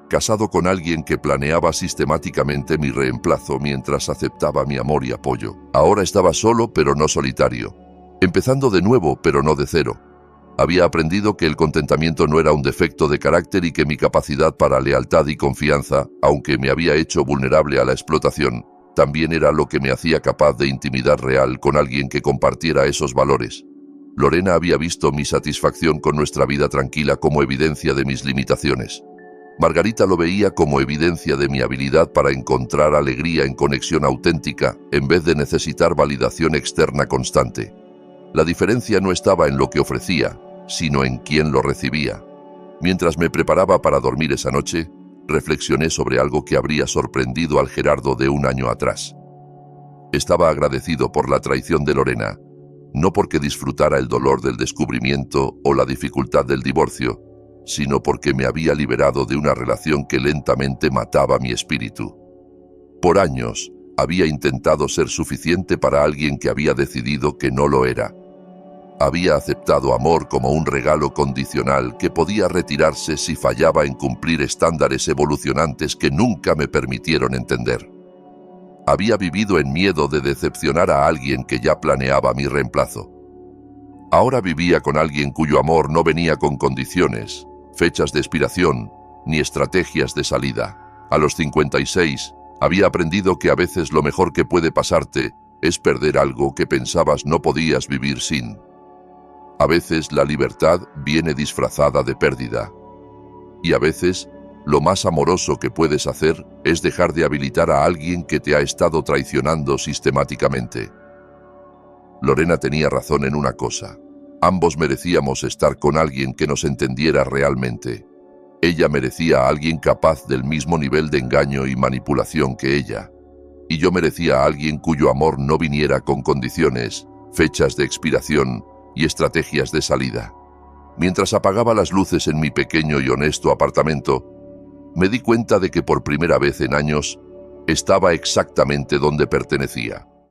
casado con alguien que planeaba sistemáticamente mi reemplazo mientras aceptaba mi amor y apoyo. Ahora estaba solo pero no solitario. Empezando de nuevo, pero no de cero. Había aprendido que el contentamiento no era un defecto de carácter y que mi capacidad para lealtad y confianza, aunque me había hecho vulnerable a la explotación, también era lo que me hacía capaz de intimidad real con alguien que compartiera esos valores. Lorena había visto mi satisfacción con nuestra vida tranquila como evidencia de mis limitaciones. Margarita lo veía como evidencia de mi habilidad para encontrar alegría en conexión auténtica en vez de necesitar validación externa constante. La diferencia no estaba en lo que ofrecía, sino en quién lo recibía. Mientras me preparaba para dormir esa noche, reflexioné sobre algo que habría sorprendido al Gerardo de un año atrás. Estaba agradecido por la traición de Lorena, no porque disfrutara el dolor del descubrimiento o la dificultad del divorcio, sino porque me había liberado de una relación que lentamente mataba mi espíritu. Por años, había intentado ser suficiente para alguien que había decidido que no lo era. Había aceptado amor como un regalo condicional que podía retirarse si fallaba en cumplir estándares evolucionantes que nunca me permitieron entender. Había vivido en miedo de decepcionar a alguien que ya planeaba mi reemplazo. Ahora vivía con alguien cuyo amor no venía con condiciones, fechas de expiración, ni estrategias de salida. A los 56, había aprendido que a veces lo mejor que puede pasarte es perder algo que pensabas no podías vivir sin. A veces la libertad viene disfrazada de pérdida. Y a veces, lo más amoroso que puedes hacer es dejar de habilitar a alguien que te ha estado traicionando sistemáticamente. Lorena tenía razón en una cosa. Ambos merecíamos estar con alguien que nos entendiera realmente. Ella merecía a alguien capaz del mismo nivel de engaño y manipulación que ella. Y yo merecía a alguien cuyo amor no viniera con condiciones, fechas de expiración y estrategias de salida. Mientras apagaba las luces en mi pequeño y honesto apartamento, me di cuenta de que por primera vez en años estaba exactamente donde pertenecía.